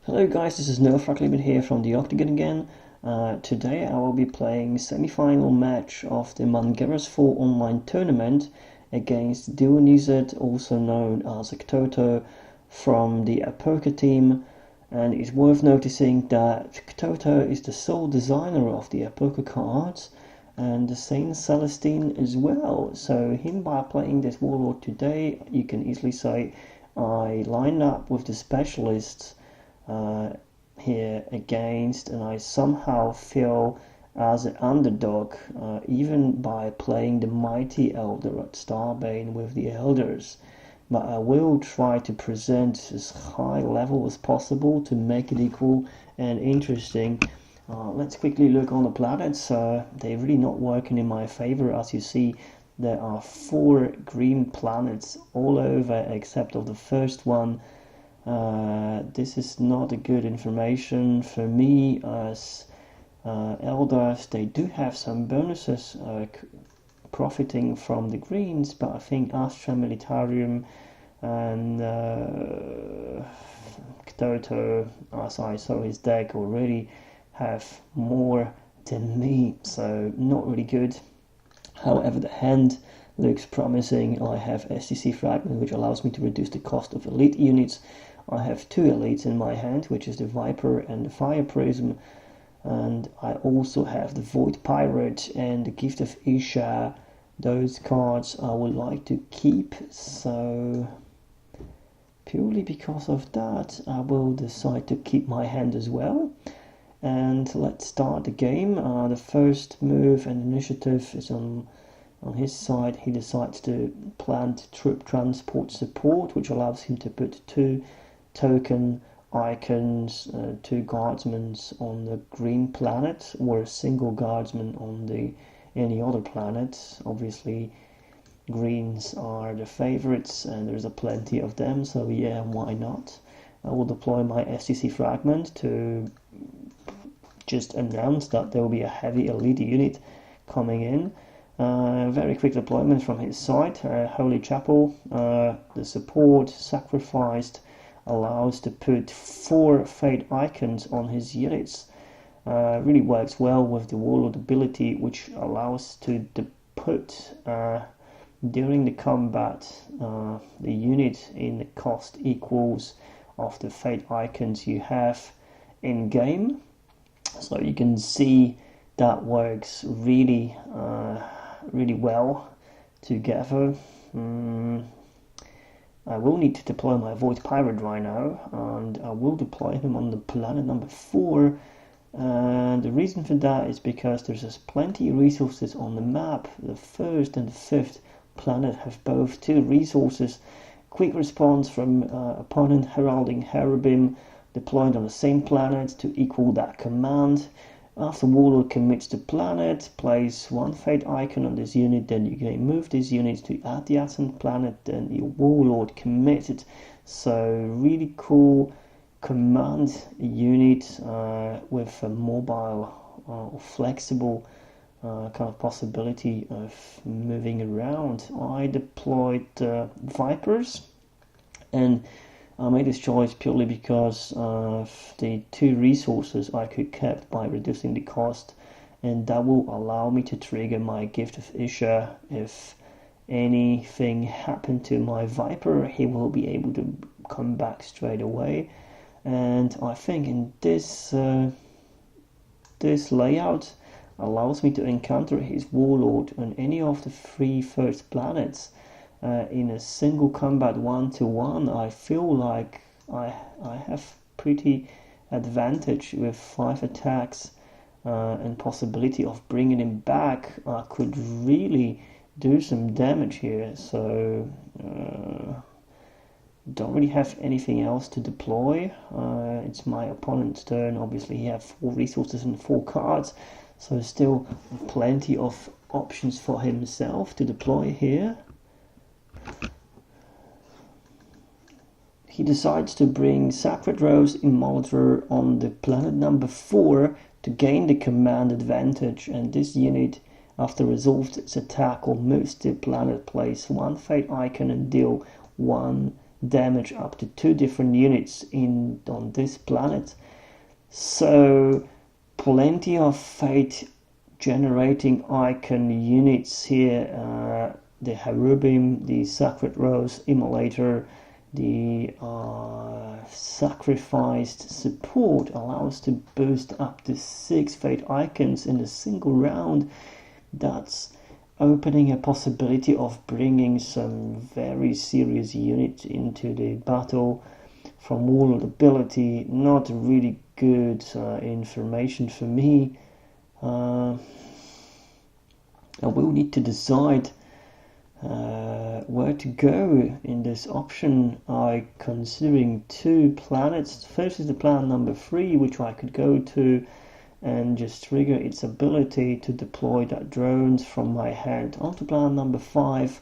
Hello guys, this is NoFragLimit here from the Octagon again. Today I will be playing semi-final match of the Mangera's 4 online tournament against Dionysat, also known as Ktoto, from the Apoka team. And it's worth noticing that Ktoto is the sole designer of the Apoka cards and the same Celestine as well. So him, by playing this warlord today, you can easily say I lined up with the specialists here against, and I somehow feel as an underdog, even by playing the mighty Eldorath Starbane with the elders. But I will try to present as high level as possible to make it equal and interesting. Let's quickly look on the planets. They're really not working in my favor. As you see, there are 4 green planets all over except of the first one. This is not a good information for me, as elders, they do have some bonuses profiting from the greens, but I think Astra Militarium and Ktoto, as I saw his deck already, have more than me, so not really good. However, the hand looks promising. I have STC Fragment, which allows me to reduce the cost of elite units. I have 2 elites in my hand, which is the Viper and the Fire Prism, and I also have the Void Pirate and the Gift of Isha. Those cards I would like to keep, so purely because of that I will decide to keep my hand as well. And let's start the game. The first move and initiative is on his side. He decides to plant troop transport support, which allows him to put 2 token icons, 2 guardsmen on the green planet, or a single guardsman on any other planet. Obviously greens are the favorites and there's a plenty of them, so yeah, why not. I will deploy my STC Fragment to just announce that there will be a heavy elite unit coming in. Very quick deployment from his side. Holy Chapel, the support sacrificed, allows to put 4 fate icons on his units. Really works well with the warlord ability, which allows to put during the combat the unit in the cost equals of the fate icons you have in game. So you can see that works really well together. I will need to deploy my Void Pirate right now, and I will deploy him on the planet number 4. And the reason for that is because there's plenty of resources on the map. The 1st and the 5th planet have both 2 resources. Quick response from opponent heralding Cherubim deployed on the same planet to equal that command. After Warlord commits the planet, place 1 fate icon on this unit, then you can move this unit to adjacent planet, then your Warlord committed. So really cool command unit with a mobile or flexible kind of possibility of moving around. I deployed Vipers, and I made this choice purely because of the 2 resources I could keep by reducing the cost, and that will allow me to trigger my Gift of Isha. If anything happened to my Viper, he will be able to come back straight away. And I think in this layout allows me to encounter his Warlord on any of the 3 first planets. In a single combat 1-to-1, I feel like I have pretty advantage with 5 attacks and possibility of bringing him back. I could really do some damage here, so don't really have anything else to deploy. It's my opponent's turn. Obviously he has 4 resources and 4 cards, so still plenty of options for himself to deploy here. He decides to bring Sacred Rose Immolator on the planet number 4 to gain the command advantage, and this unit, after resolved its attack or moves to planet, place 1 fate icon and deal 1 damage up to 2 different units on this planet. So plenty of fate generating icon units here. The Cherubim, the Sacred Rose Immolator, the Sacrificed Support allows to boost up to 6 fate icons in a single round. That's opening a possibility of bringing some very serious units into the battle from Warlord ability. Not really good information for me. I will need to decide where to go in this option. I'm considering 2 planets. First is the planet number 3, which I could go to and just trigger its ability to deploy that drones from my hand onto planet number 5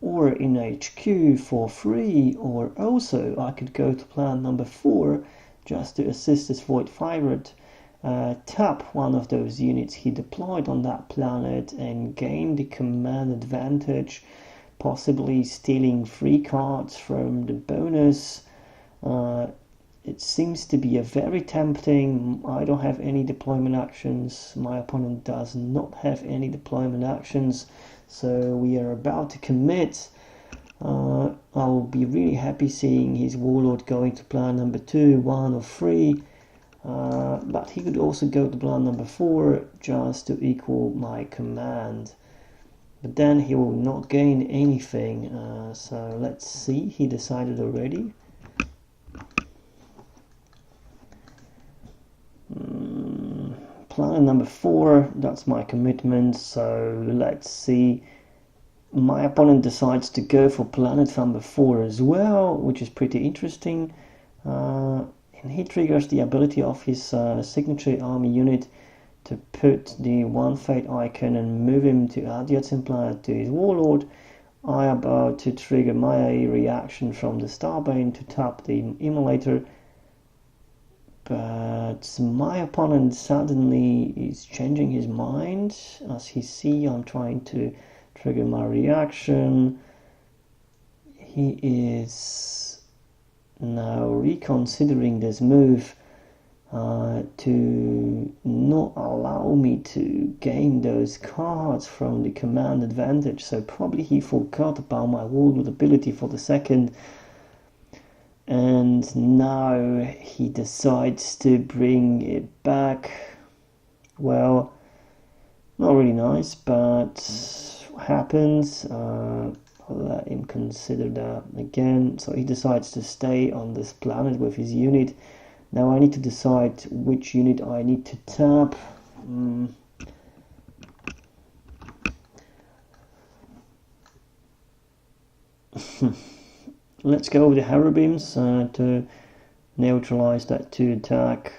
or in HQ for free, or also I could go to planet number 4 just to assist this Void Pirate, tap one of those units he deployed on that planet and gain the command advantage, possibly stealing 3 cards from the bonus. It seems to be a very tempting. I don't have any deployment actions. My opponent does not have any deployment actions. So we are about to commit. I'll be really happy seeing his Warlord going to plan number 2, 1 or 3. But he could also go to plan number 4 just to equal my command. But then he will not gain anything. So let's see. He decided already. Planet number 4, that's my commitment, so let's see. My opponent decides to go for planet number 4 as well, which is pretty interesting. And he triggers the ability of his signature army unit to put the 1 fate icon and move him to add the Yatsen planet to his Warlord. I am about to trigger my reaction from the Starbane to tap the Immolator. But my opponent suddenly is changing his mind. As he sees I'm trying to trigger my reaction, he is now reconsidering this move to not allow me to gain those cards from the command advantage. So probably he forgot about my Warlord ability for the second. And now he decides to bring it back. Well, not really nice, but what happens? I'll let him consider that again. So he decides to stay on this planet with his unit. Now I need to decide which unit I need to tap. Let's go with the Cherubims to neutralize that 2 attack.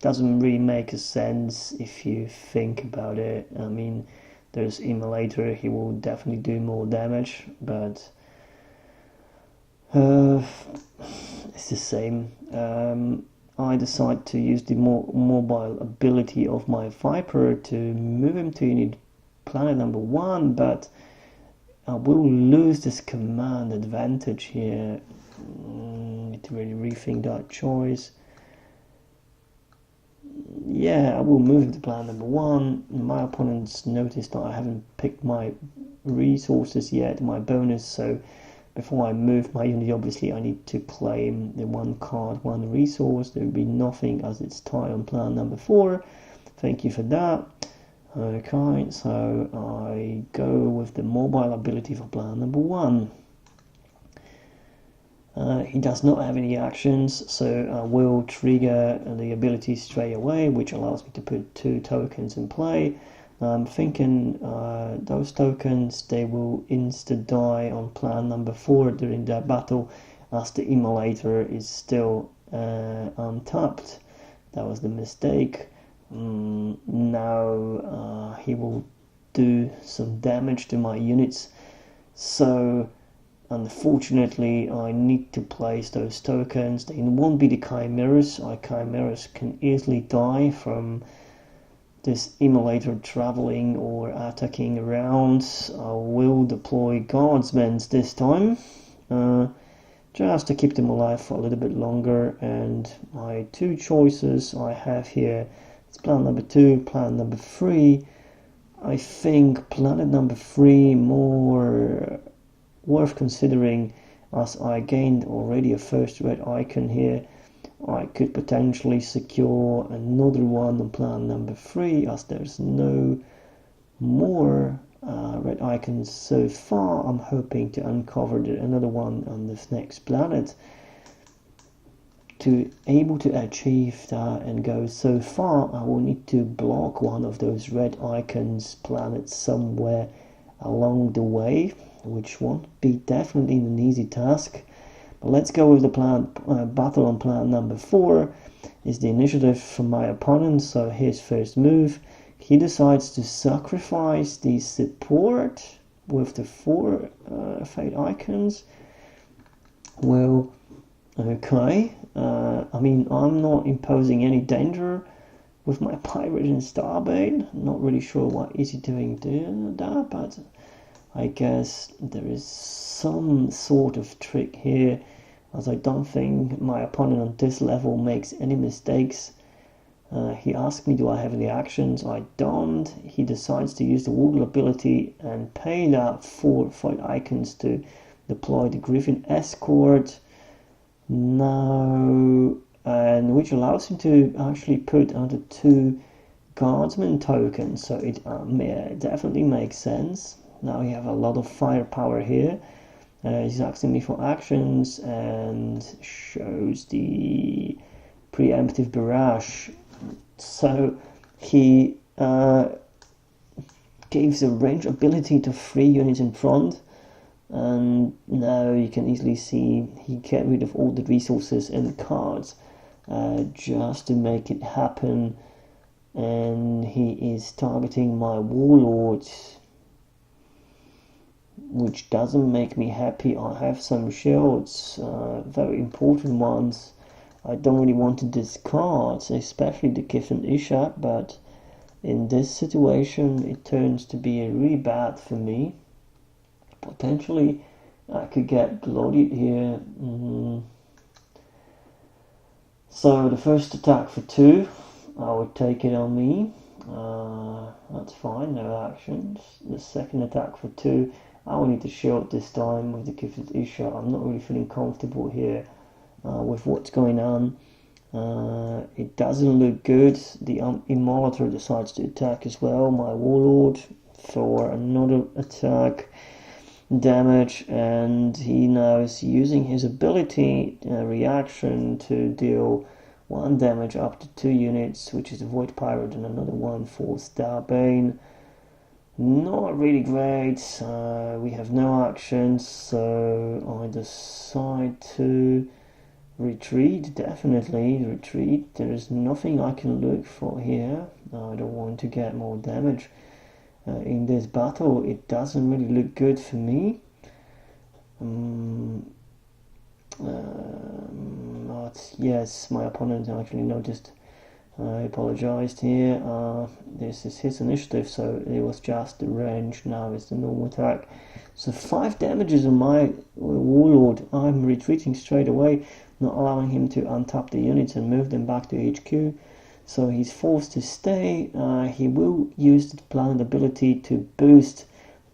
Doesn't really make a sense if you think about it. I mean, there's Immolator, he will definitely do more damage, but it's the same. I decide to use the more mobile ability of my Viper to move him to planet number 1, but I will lose this command advantage here. Need to really rethink that choice. Yeah, I will move to plan number 1. My opponent's noticed that I haven't picked my resources yet, my bonus, so before I move my unit, obviously I need to claim the 1 card, 1 resource. There will be nothing as it's tied on plan number 4. Thank you for that. Okay, so I go with the mobile ability for plan number 1. He does not have any actions, so I will trigger the ability straight away, which allows me to put 2 tokens in play. I'm thinking those tokens, they will insta-die on plan number 4 during that battle, as the Immolator is still untapped. That was the mistake. Now he will do some damage to my units, so unfortunately I need to place those tokens. They won't be the Chimeras. Chimeras can easily die from this Immolator traveling or attacking around. I will deploy Guardsmen this time. just to keep them alive for a little bit longer. And my two choices I have here, it's plan number 2, plan number 3. I think planet number 3 more worth considering, as I gained already a first red icon here. I could potentially secure another one on plan number 3, as there's no more red icons so far. I'm hoping to uncover another one on this next planet to able to achieve that and go so far. I will need to block one of those red icons planets somewhere along the way, which won't be definitely an easy task. But let's go with the plan. Battle on plan number 4 is the initiative from my opponent. So his first move, he decides to sacrifice the support with the 4 fate icons. Well, okay. I mean, I'm not imposing any danger with my pirate and Starbane. Not really sure why is he doing that, but I guess there is some sort of trick here, as I don't think my opponent on this level makes any mistakes. He asked me, do I have any actions? I don't. He decides to use the Wargle ability and pay that 4 fight icons to deploy the Griffin Escort. Now, and which allows him to actually put under 2 Guardsman tokens, so it definitely makes sense. Now we have a lot of firepower here. He's asking me for actions and shows the preemptive barrage. So he gives a range ability to 3 units in front, and now you can easily see he get rid of all the resources and the cards just to make it happen, and he is targeting my warlords, which doesn't make me happy. I have some shields, very important ones. I don't really want to discard, especially the Kith and Ishak, but in this situation it turns to be really bad for me. Potentially I could get bloodied here. So the first attack for 2, I would take it on me. That's fine, no actions. The second attack for 2, I will need to shield this time with the Kith and Ishak. I'm not really feeling comfortable here with what's going on. It doesn't look good. The Immolator decides to attack as well, my warlord, for another attack damage, and he now is using his ability reaction to deal 1 damage up to 2 units, which is a Void Pirate, and another one for Starbane. Not really great. We have no actions, so I decide to retreat. Definitely retreat. There is nothing I can look for here. I don't want to get more damage in this battle. It doesn't really look good for me. But yes, my opponent actually noticed. I apologized here. This is his initiative, so it was just the range. Now it's the normal attack. So 5 damages on my warlord. I'm retreating straight away, not allowing him to untap the units and move them back to HQ. So he's forced to stay. He will use the planet ability to boost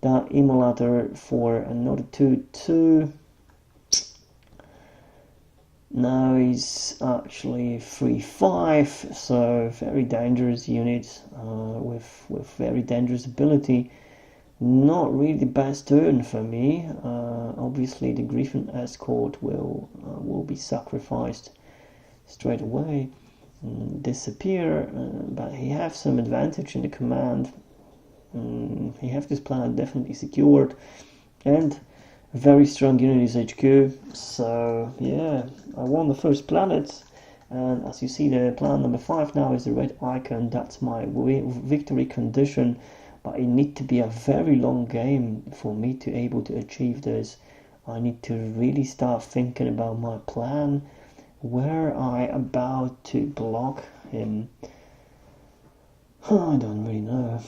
that Immolator for another 2/2. Now he's actually 3/5, so very dangerous unit with very dangerous ability. Not really the best turn for me. Obviously the Griffin Escort will be sacrificed straight away and disappear, but he has some advantage in the command. He has this planet definitely secured, and a very strong unit is HQ. So yeah, I won the first planet, and as you see, the planet number 5 now is the red icon. That's my victory condition, but it needs to be a very long game for me to able to achieve this. I need to really start thinking about my plan. Where I about to block him? I don't really know.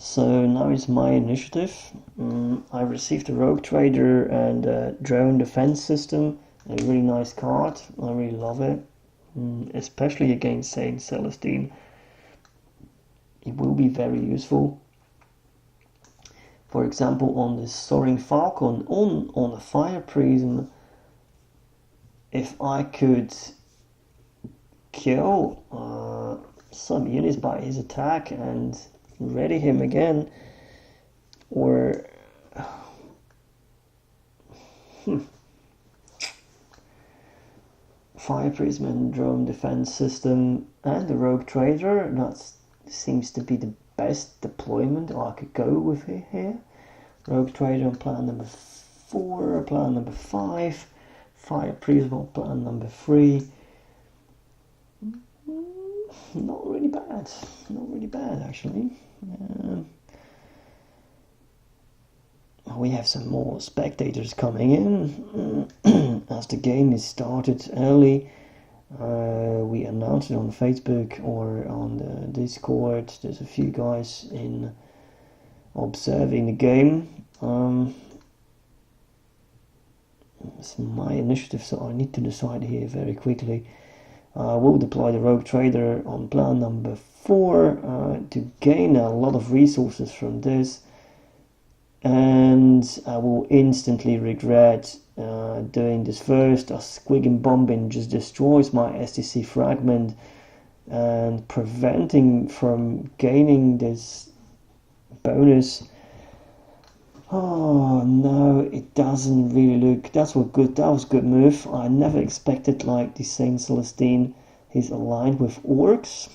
So now it's my initiative. I received a Rogue Trader and a Drone Defense System. A really nice card. I really love it. Especially against Saint Celestine. It will be very useful. For example, on this Soaring Falcon, on the Fire Prism, if I could kill some units by his attack and ready him again, or Fire Prism and Drone Defense System and the Rogue Trader, that seems to be the best deployment I could go with here. Rogue Trader on plan number 4, plan number 5, Fire Prism on plan number 3. Not really bad actually. We have some more spectators coming in as the game is started early. We announced it on Facebook or on the Discord. There's a few guys in observing the game. It's my initiative, so I need to decide here very quickly. I will deploy the Rogue Trader on plan number 4 to gain a lot of resources from this, and I will instantly regret doing this first, as Squig and Bombing just destroys my STC fragment and preventing from gaining this bonus. Oh no, it doesn't really look, that was a good move. I never expected like the Saint Celestine, he's aligned with orcs.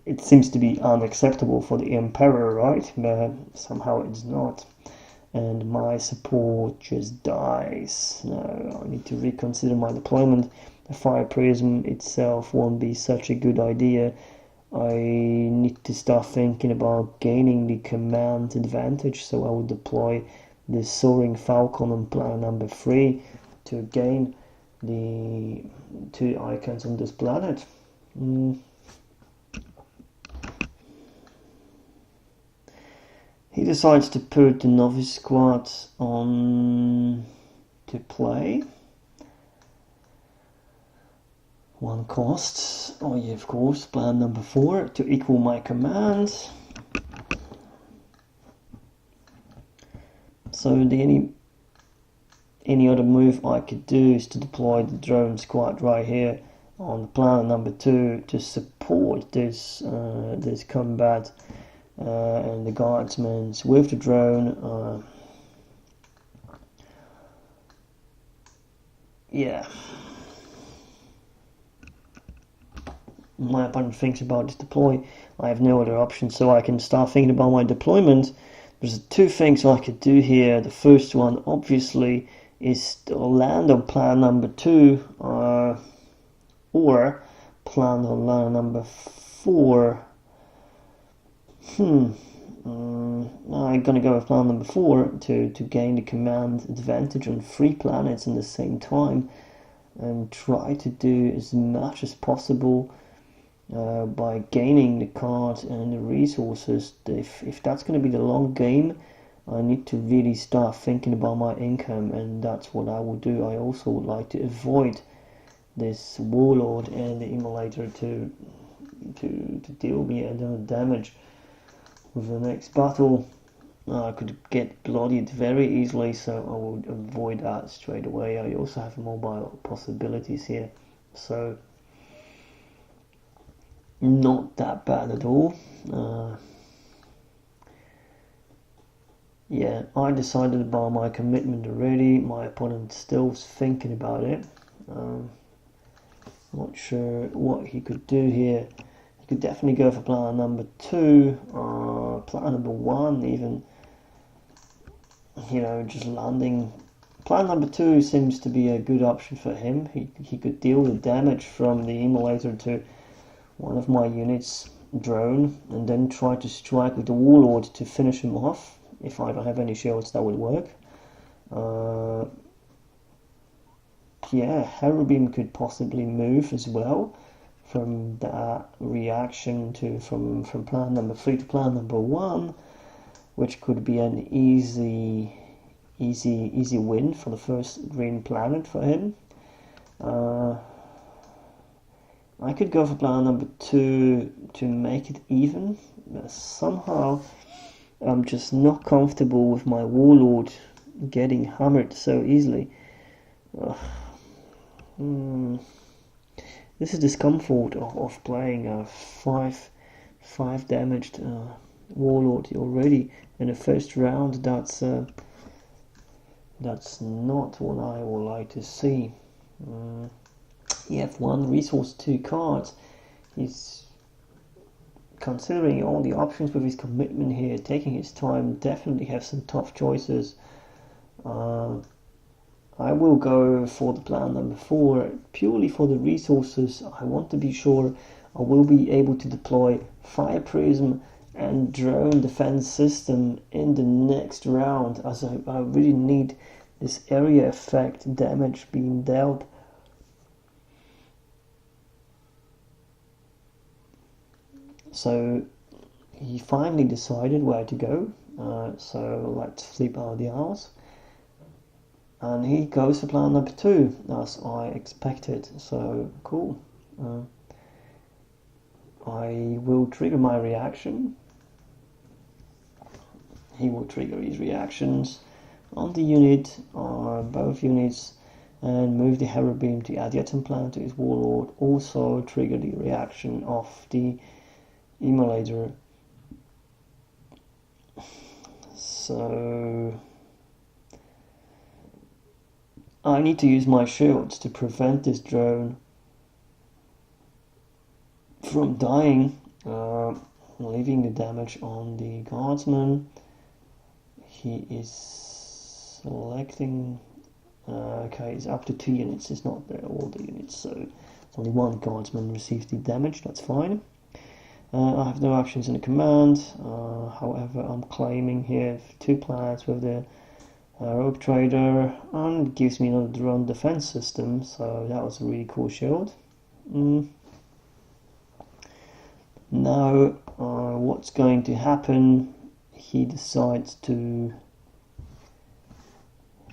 It seems to be unacceptable for the Emperor, right? But somehow it's not. And my support just dies. No, I need to reconsider my deployment. The Fire Prism itself won't be such a good idea. I need to start thinking about gaining the command advantage, so I will deploy the Soaring Falcon on plan number 3 to gain the 2 icons on this planet. He decides to put the Novice Squad on to play. 1 cost. Oh yeah, of course, plan number 4 to equal my command. So the any other move I could do is to deploy the drone squad right here on the plan number 2 to support this this combat. And the guardsmen with the drone. Yeah. My opponent thinks about this deploy. I have no other option, so I can start thinking about my deployment. There's 2 things I could do here. The first one, obviously, is to land on plan number 2, or plan on land number 4. I'm gonna go with plan number 4 to gain the command advantage on 3 planets in the same time, and try to do as much as possible by gaining the cards and the resources. If that's going to be the long game, I need to really start thinking about my income, and that's what I will do. I also would like to avoid this Warlord and the Immolator to deal me another damage with the next battle. I could get bloodied very easily, so I will avoid that straight away. I also have mobile possibilities here, so not that bad at all. Yeah, I decided about my commitment already. My opponent still thinking about it. Not sure what he could do here. He could definitely go for plan number 2, plan number 1 even. You know, just landing. Plan number 2 seems to be a good option for him. He could deal the damage from the Immolator to one of my units' drone, and then try to strike with the Warlord to finish him off. If I don't have any shields, that would work. Yeah, Harrowbeam could possibly move as well from that reaction from plan number 3 to plan number 1, which could be an easy win for the first green planet for him. I could go for plan number 2 to make it even, but somehow I'm just not comfortable with my warlord getting hammered so easily. This is discomfort of playing a 5 damaged warlord already in the first round. That's not what I would like to see. He have 1 resource, 2 cards. He's considering all the options with his commitment here, taking his time, definitely have some tough choices. I will go for the plan number 4, purely for the resources. I want to be sure I will be able to deploy Fire Prism and Drone Defense System in the next round, as I really need this area effect damage being dealt. So he finally decided where to go, so let's flip out the hours. And he goes for plan number 2, as I expected, so cool. I will trigger my reaction. He will trigger his reactions on the unit, both units, and move the Hero Beam to add yet planet to his warlord. Also trigger the reaction of the Immolator. So I need to use my shields to prevent this drone from dying, leaving the damage on the guardsman. He is selecting, okay, it's up to 2 units, it's not all the units, so only 1 guardsman receives the damage, that's fine. I have no actions in the command, however I'm claiming here 2 planets with the Rogue Trader, and it gives me another drone defense system, so that was a really cool shield. Now, what's going to happen? He decides to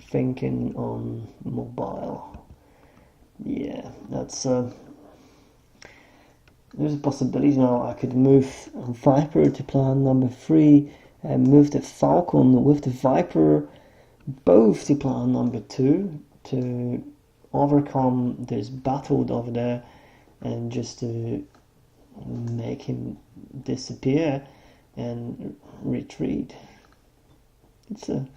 thinking on mobile. Yeah, that's there's a possibility now I could move Viper to plan number 3 and move the Falcon with the Viper both to plan number 2 to overcome this battle over there and just to make him disappear and retreat. It's a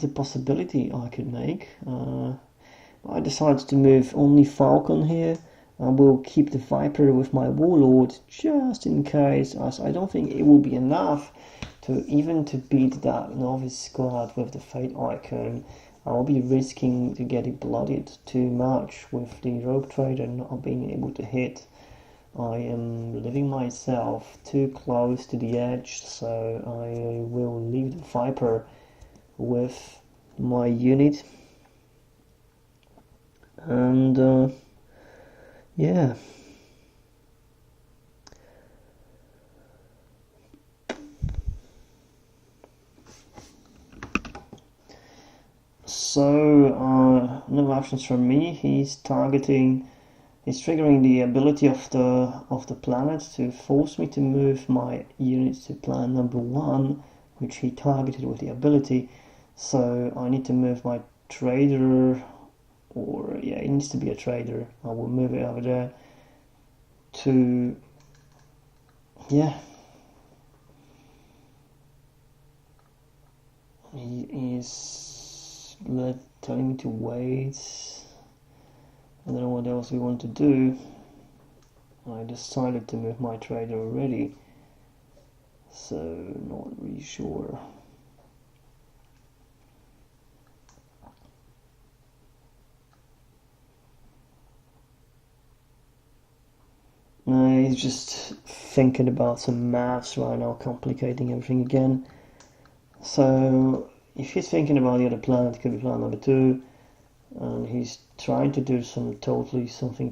possibility I could make. I decided to move only Falcon here. I will keep the Viper with my Warlord just in case, as I don't think it will be enough to beat that novice squad with the Fate icon. I'll be risking to get it bloodied too much with the Rogue Trader not being able to hit. I am leaving myself too close to the edge, so I will leave the Viper with my unit. And yeah. So no options from me. He's triggering the ability of the planet to force me to move my units to plan number 1, which he targeted with the ability. So I need to move my trader, or yeah, it needs to be a trader. I will move it over there to, yeah. He is telling me to wait. I don't know what else we want to do. I decided to move my trader already, so not really sure. He's just thinking about some maths right now, complicating everything again. So if he's thinking about the other planet, it could be planet number 2. and he's trying to do something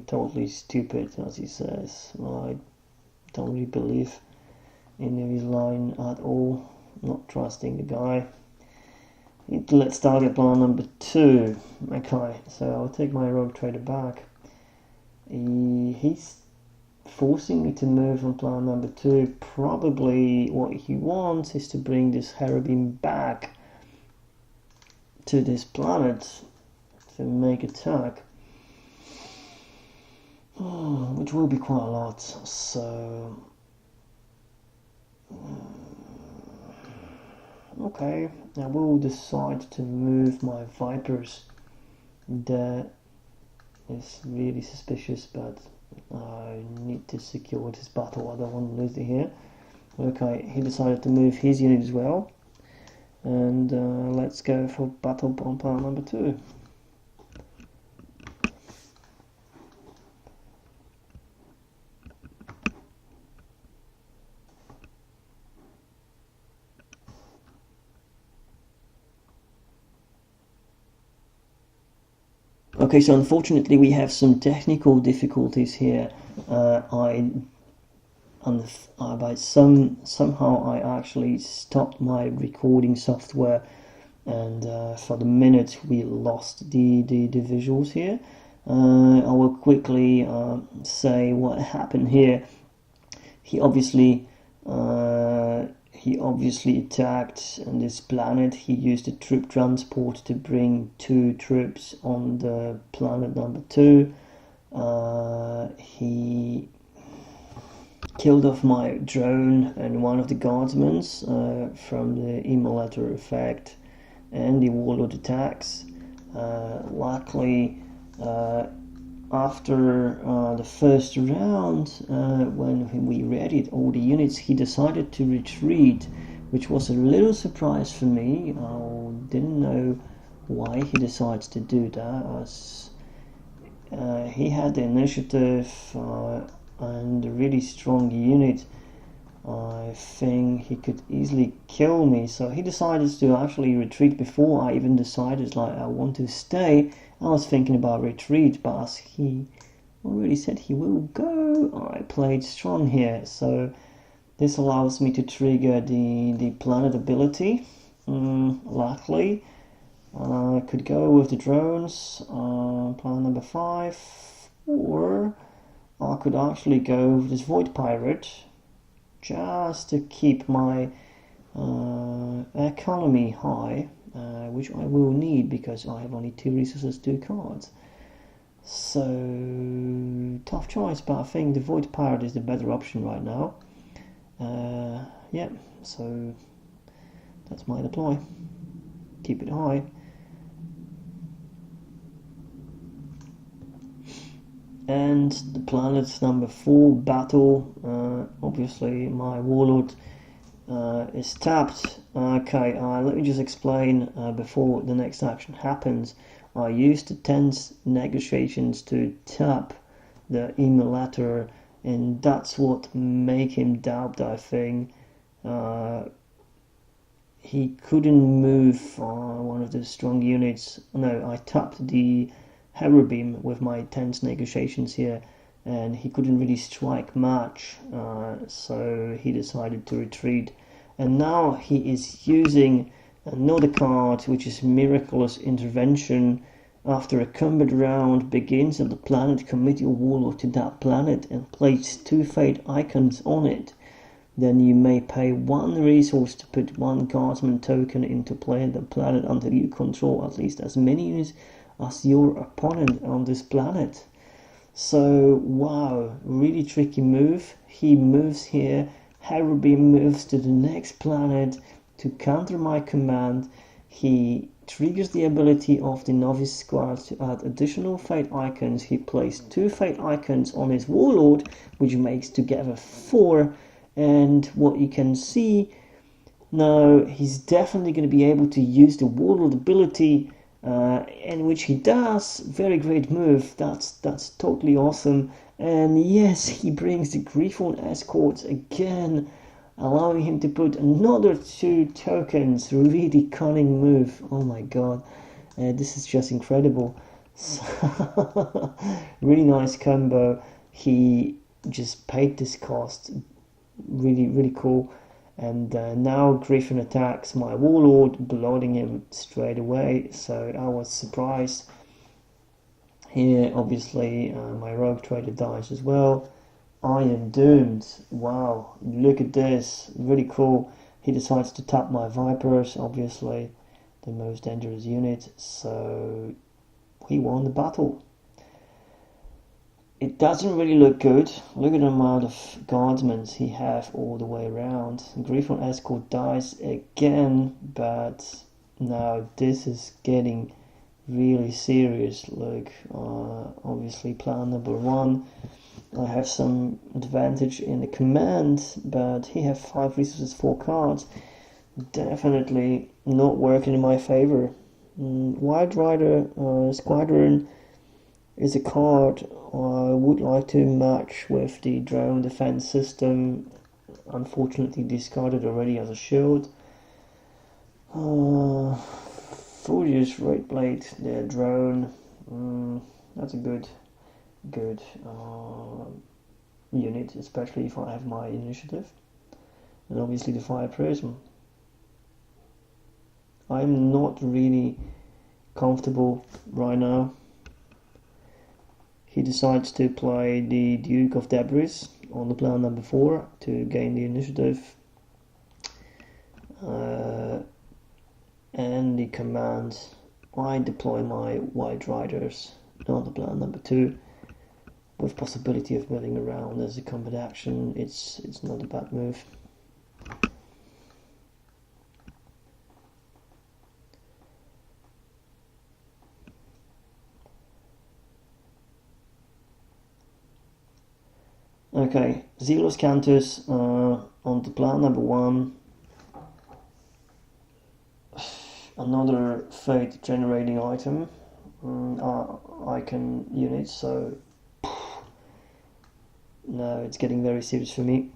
totally stupid, as he says. I don't really believe in his line at all. Not trusting the guy. Let's target plan number 2. Okay, so I'll take my rogue trader back. He's forcing me to move on plan number 2. Probably what he wants is to bring this Cherubim back to this planet to make attack, which will be quite a lot. So okay, I will decide to move my Vipers. That is really suspicious, but I need to secure this battle. I don't want to lose it here. Okay, he decided to move his unit as well. And let's go for battle bomb plan number 2. Okay, so unfortunately we have some technical difficulties here. Somehow I actually stopped my recording software, and for the minute we lost the visuals here. I will quickly say what happened here. He obviously attacked on this planet. He used a troop transport to bring 2 troops on the planet number 2. He killed off my drone and one of the guardsmen from the immolator effect and the warlord attacks. Luckily, after the first round, when we readied all the units, he decided to retreat, which was a little surprise for me. I didn't know why he decides to do that, as he had the initiative and a really strong unit. I think he could easily kill me, so he decided to actually retreat before I even decided I want to stay. I was thinking about retreat, but as he already said he will go, I played strong here. So this allows me to trigger the planet ability. Luckily, I could go with the drones, plan number 5, or I could actually go with this Void Pirate, just to keep my economy high, which I will need because I have only 2 resources, 2 cards. So tough choice, but I think the Void Pirate is the better option right now. Yeah, so that's my deploy. Keep it high. And the planet number 4 battle, obviously my warlord is tapped. Okay, let me just explain before the next action happens. I used the tense negotiations to tap the immolator, and that's what made him doubt, I think. He couldn't move one of the strong units. No, I tapped the Cherubim with my tense negotiations here, and he couldn't really strike much, so he decided to retreat. And now he is using another card, which is Miraculous Intervention. After a combat round begins on the planet, commit your warlord to that planet and place 2 fate icons on it. Then you may pay 1 resource to put 1 guardsman token into play on the planet until you control at least as many units as your opponent on this planet. So wow, really tricky move. He moves here, Cherubim moves to the next planet to counter my command. He triggers the ability of the novice squad to add additional fate icons. He placed 2 fate icons on his warlord, which makes together 4. And what you can see now, he's definitely going to be able to use the warlord ability, in which he does. Very great move. That's totally awesome. And yes, he brings the Griffon escorts again, allowing him to put another 2 tokens. Really cunning move. Oh my god, this is just incredible. So really nice combo. He just paid this cost. Really cool. And now Griffin attacks my Warlord, blooding him straight away. So I was surprised. Here, obviously, my Rogue Trader dies as well. I am doomed. Wow, look at this. Really cool. He decides to tap my Vipers, obviously, the most dangerous unit. So he won the battle. It doesn't really look good. Look at the amount of guardsmen he have all the way around. Griffon Escort dies again, but now this is getting really serious. Look, obviously plan number 1. I have some advantage in the command, but he has 5 resources, 4 cards. Definitely not working in my favor. Wild Rider Squadron is a card I would like to match with the drone defense system. Unfortunately discarded already as a shield. Furious Red Blade, the drone. That's a good unit, especially if I have my initiative. And obviously the Fire Prism. I'm not really comfortable right now. He decides to play the Duke of Debris on the plan number 4 to gain the initiative. And the command, I deploy my White Riders on the plan number 2 with possibility of milling around as a combat action. It's not a bad move. Okay, Zealous Cantus on the plan number 1. Another fate generating item, icon unit, so now it's getting very serious for me.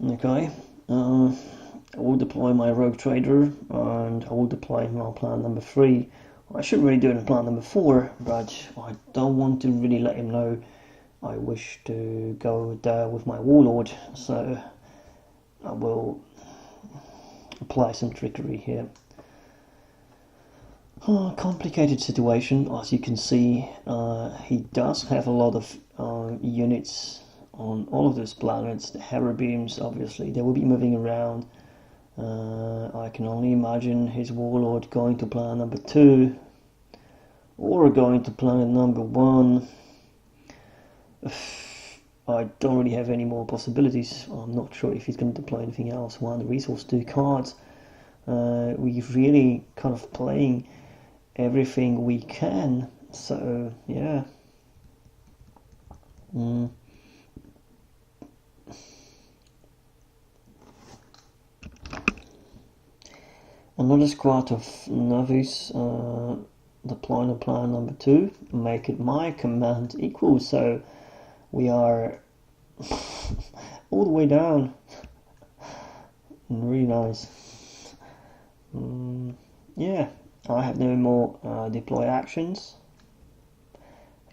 Okay, I will deploy my Rogue Trader and I will deploy my plan number 3. I should really do it in plan number 4, but I don't want to really let him know I wish to go there with my Warlord, so I will apply some trickery here. Complicated situation, as you can see. He does have a lot of units on all of those planets. The Hera Beams, obviously, they will be moving around. I can only imagine his Warlord going to planet number 2 or going to planet number 1. I don't really have any more possibilities. I'm not sure if he's going to deploy anything else. 1 resource, 2 cards. We're really kind of playing everything we can. So yeah. Another squad of novice deploying on plan number 2. Make it my command equal. So we are all the way down. Really nice. Yeah, I have no more deploy actions.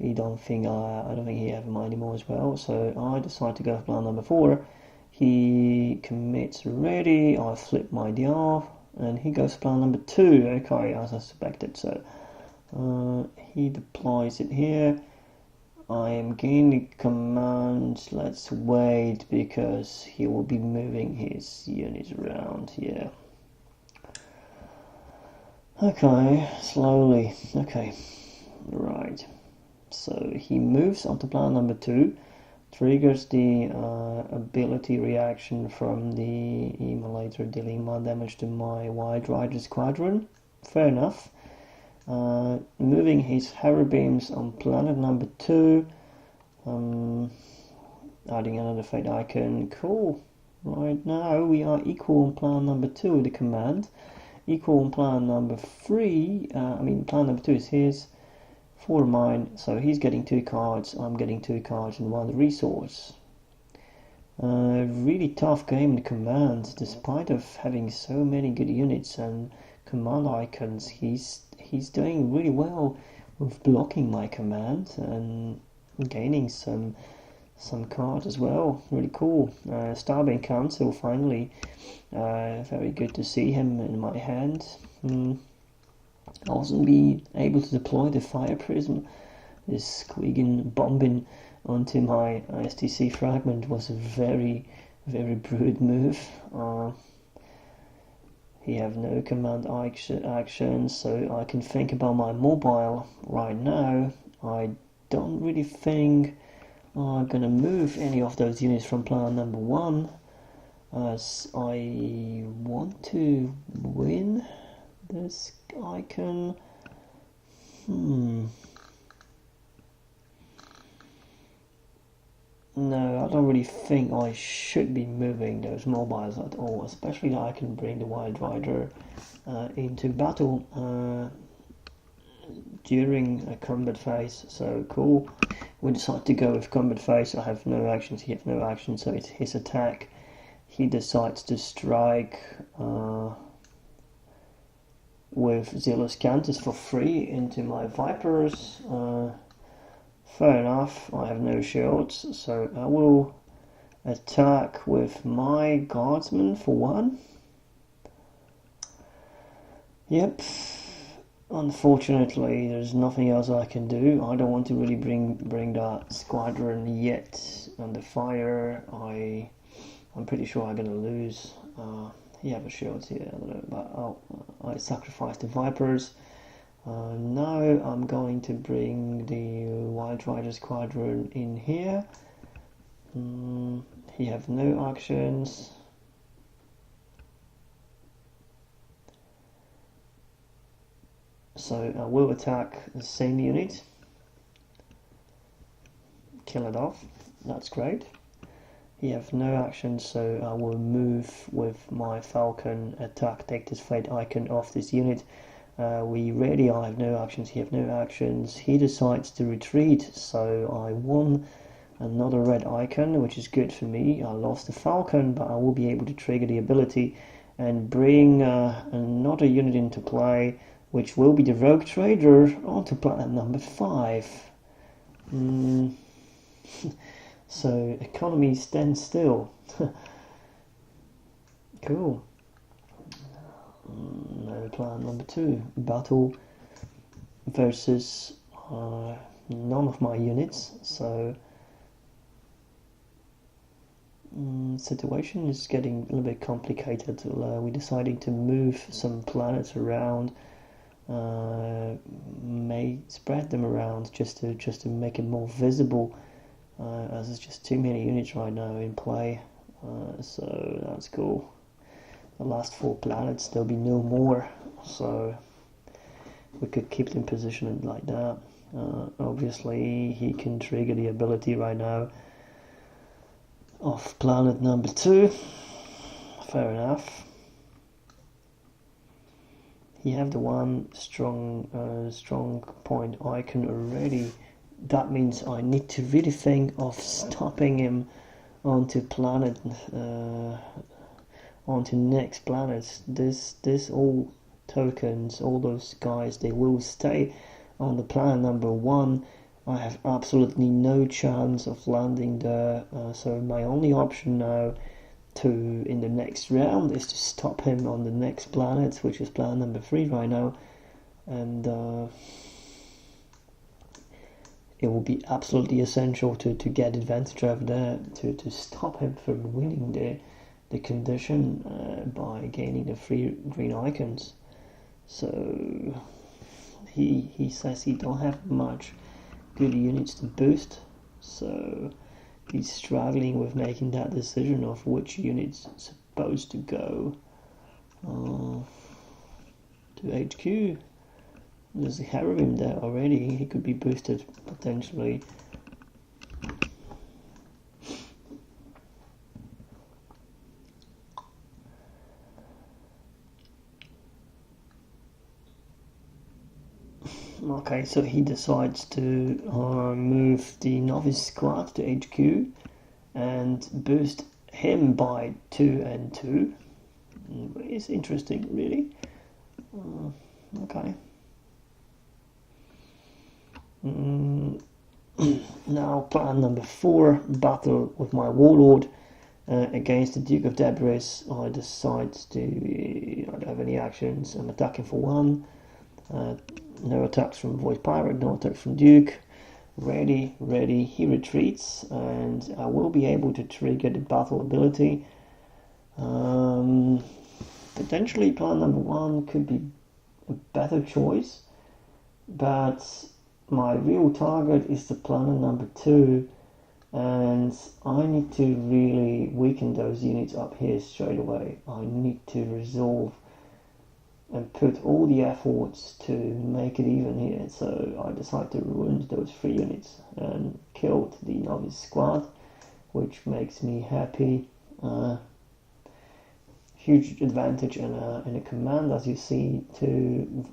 I don't think he has mine anymore as well. So I decide to go for plan number 4. He commits ready. I flip my DR, and he goes for plan number 2. Okay, as I suspected. So he deploys it here. I am gaining command. Let's wait because he will be moving his units around. Yeah. Okay, slowly. Okay, right. So he moves onto plan number 2, triggers the ability reaction from the emulator dealing more damage to my White Rider Squadron. Fair enough. Moving his Hera Beams on planet number 2, adding another fate icon. Cool. Right now we are equal on plan number 2, the command. Equal on plan number 3, plan number 2 is his, 4 mine, so he's getting 2 cards, I'm getting 2 cards and 1 resource. Really tough game in the command, despite of having so many good units and command icons. He's doing really well with blocking my command and gaining some cards as well. Really cool. Starbane Council finally. Very good to see him in my hand. Also be able to deploy the Fire Prism. This squeaking bombing onto my STC fragment was a very, very brute move. He have no command action, so I can think about my mobile right now. I don't really think I'm gonna move any of those units from plan number 1, as I want to win this icon. No, I don't really think I should be moving those mobiles at all, especially that I can bring the Wild Rider into battle during a combat phase. So cool. We decide to go with combat phase. I have no actions, he has no actions, so it's his attack. He decides to strike with Zealous Cantus for free into my Vipers. Fair enough, I have no shields, so I will attack with my Guardsman for 1. Yep, unfortunately there's nothing else I can do. I don't want to really bring that squadron yet under fire. I'm pretty sure I'm gonna lose. He have a shield here, I don't know, but I sacrificed the Vipers. Now I'm going to bring the Wild Rider Squadron in here. He have no actions. So I will attack the same unit. Kill it off. That's great. He have no actions, so I will move with my Falcon, attack, take this fate icon off this unit. I have no actions, he have no actions. He decides to retreat, so I won another red icon, which is good for me. I lost the Falcon, but I will be able to trigger the ability and bring another unit into play, which will be the Rogue Trader onto planet number 5. So economy stands still. Cool. Plan number 2, battle versus none of my units, so situation is getting a little bit complicated. We're deciding to move some planets around, may spread them around just to make it more visible, as there's just too many units right now in play, so that's cool. The last 4 planets, there'll be no more, so we could keep them positioned like that. Obviously he can trigger the ability right now of planet number 2. Fair enough. He have the 1 strong point icon already. That means I need to really think of stopping him onto planet onto next planets. This all tokens, all those guys, they will stay on the planet number 1. I have absolutely no chance of landing there, so my only option now in the next round is to stop him on the next planet, which is planet number 3 right now, and it will be absolutely essential to get advantage over there to stop him from winning the condition by gaining the 3 green icons. So he says he don't have much good units to boost, so he's struggling with making that decision of which unit's supposed to go to HQ. There's a Harrowing there already, he could be boosted potentially. Okay, so he decides to move the Novice Squad to HQ and boost him by 2 and 2. It's interesting, really. Okay. Now plan number 4, battle with my warlord against the Duke of Debris. I decide to, I don't have any actions, I'm attacking for 1. No attacks from Void Pirate, no attacks from Duke. Ready, he retreats, and I will be able to trigger the battle ability. Potentially plan number 1 could be a better choice, but my real target is the plan number 2, and I need to really weaken those units up here straight away. I need to resolve and put all the efforts to make it even here, so I decided to ruin those 3 units and killed the novice squad, which makes me happy. Huge advantage in a command, as you see, to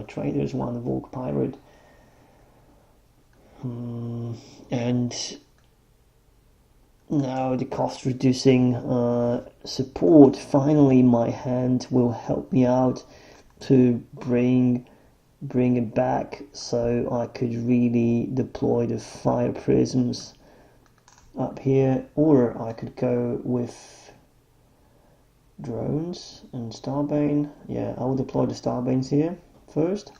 traders, 1 Vogue Pirate, and now the cost reducing support. Finally my hand will help me out to bring it back, so I could really deploy the fire prisms up here, or I could go with drones and Starbane. Yeah, I will deploy the Starbanes here first.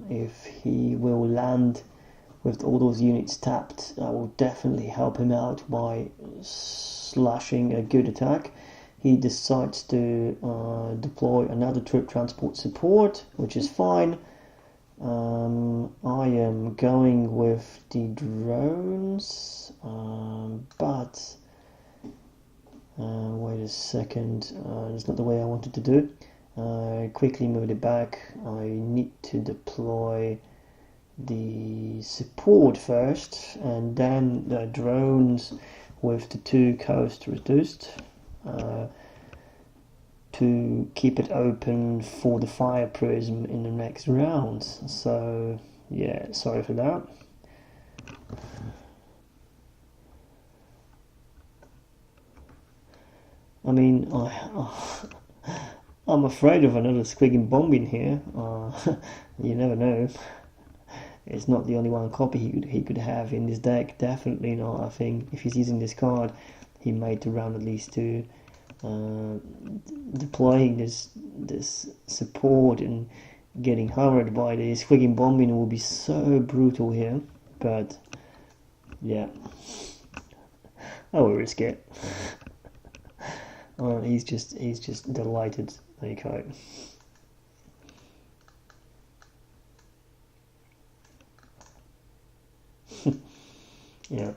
If he will land with all those units tapped, I will definitely help him out by slashing a good attack. He decides to deploy another troop transport support, which is fine. I am going with the drones, but wait a second, that's not the way I wanted to do it. Quickly moved it back. I need to deploy the support first, and then the drones with the 2 coast reduced to keep it open for the fire prism in the next round. So yeah, sorry for that. I mean, I'm afraid of another squigging bomb in here. You never know. It's not the only one copy he could have in this deck. Definitely not. I think if he's using this card, he made the round at least 2. Deploying this support and getting hammered by the squigging bombing will be so brutal here. But yeah, I will risk it. He's just delighted. Okay. Yeah.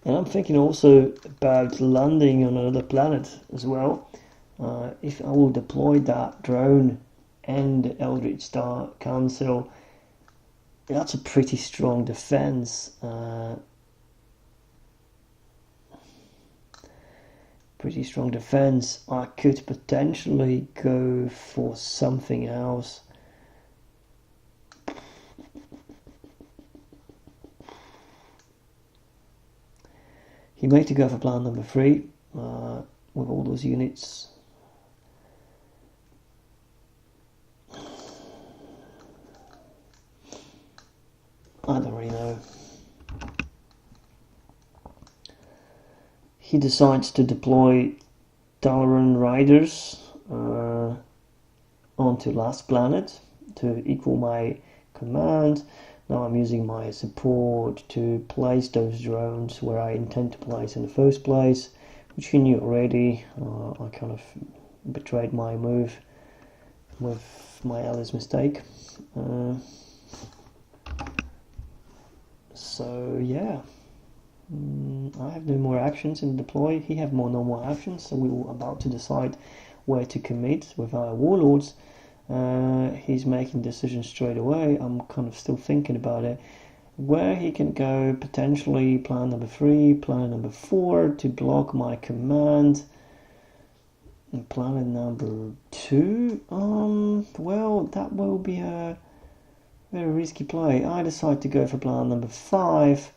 And I'm thinking also about landing on another planet as well. If I will deploy that drone and the Eldritch Star Council, that's a pretty strong defense. Pretty strong defense. I could potentially go for something else. He made to go for plan number 3 with all those units. I don't really know. He decides to deploy Dalaran Riders onto Last Planet to equal my command. Now I'm using my support to place those drones where I intend to place in the first place, which he knew already. I kind of betrayed my move with my ally's mistake. So yeah, I have no more actions in deploy. He have no more actions, so we were about to decide where to commit with our warlords. He's making decisions straight away. I'm kind of still thinking about it. Where he can go, potentially plan number 3, plan number 4 to block my command. Planet number 2, well, that will be a very risky play. I decide to go for planet number 5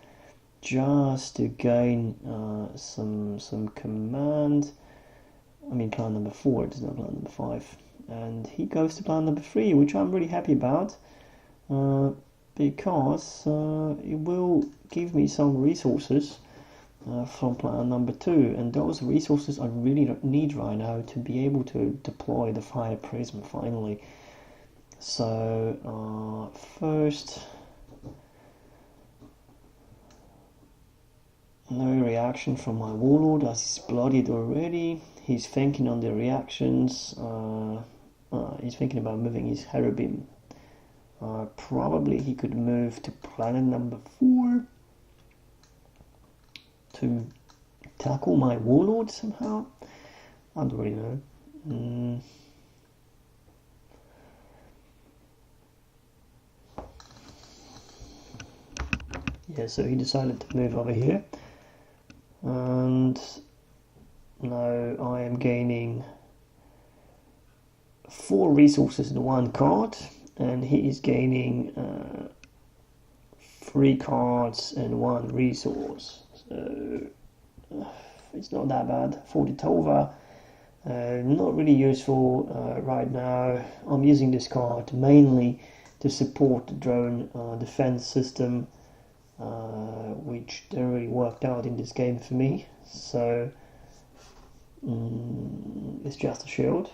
just to gain some command. I mean planet number 4, it's not planet number 5. And he goes to planet number 3, which I'm really happy about, because it will give me some resources from planet number 2, and those resources I really need right now to be able to deploy the fire prism finally. So first, no reaction from my warlord as he's bloodied already. He's thinking on the reactions. He's thinking about moving his Cherubim. Probably he could move to planet number 4 to tackle my warlord somehow. I don't really know. Yeah, so he decided to move over here, and now I am gaining 4 resources in 1 card, and he is gaining 3 cards and 1 resource. So it's not that bad. For the Tova, not really useful right now. I'm using this card mainly to support the drone defense system, which didn't really work out in this game for me. So it's just a shield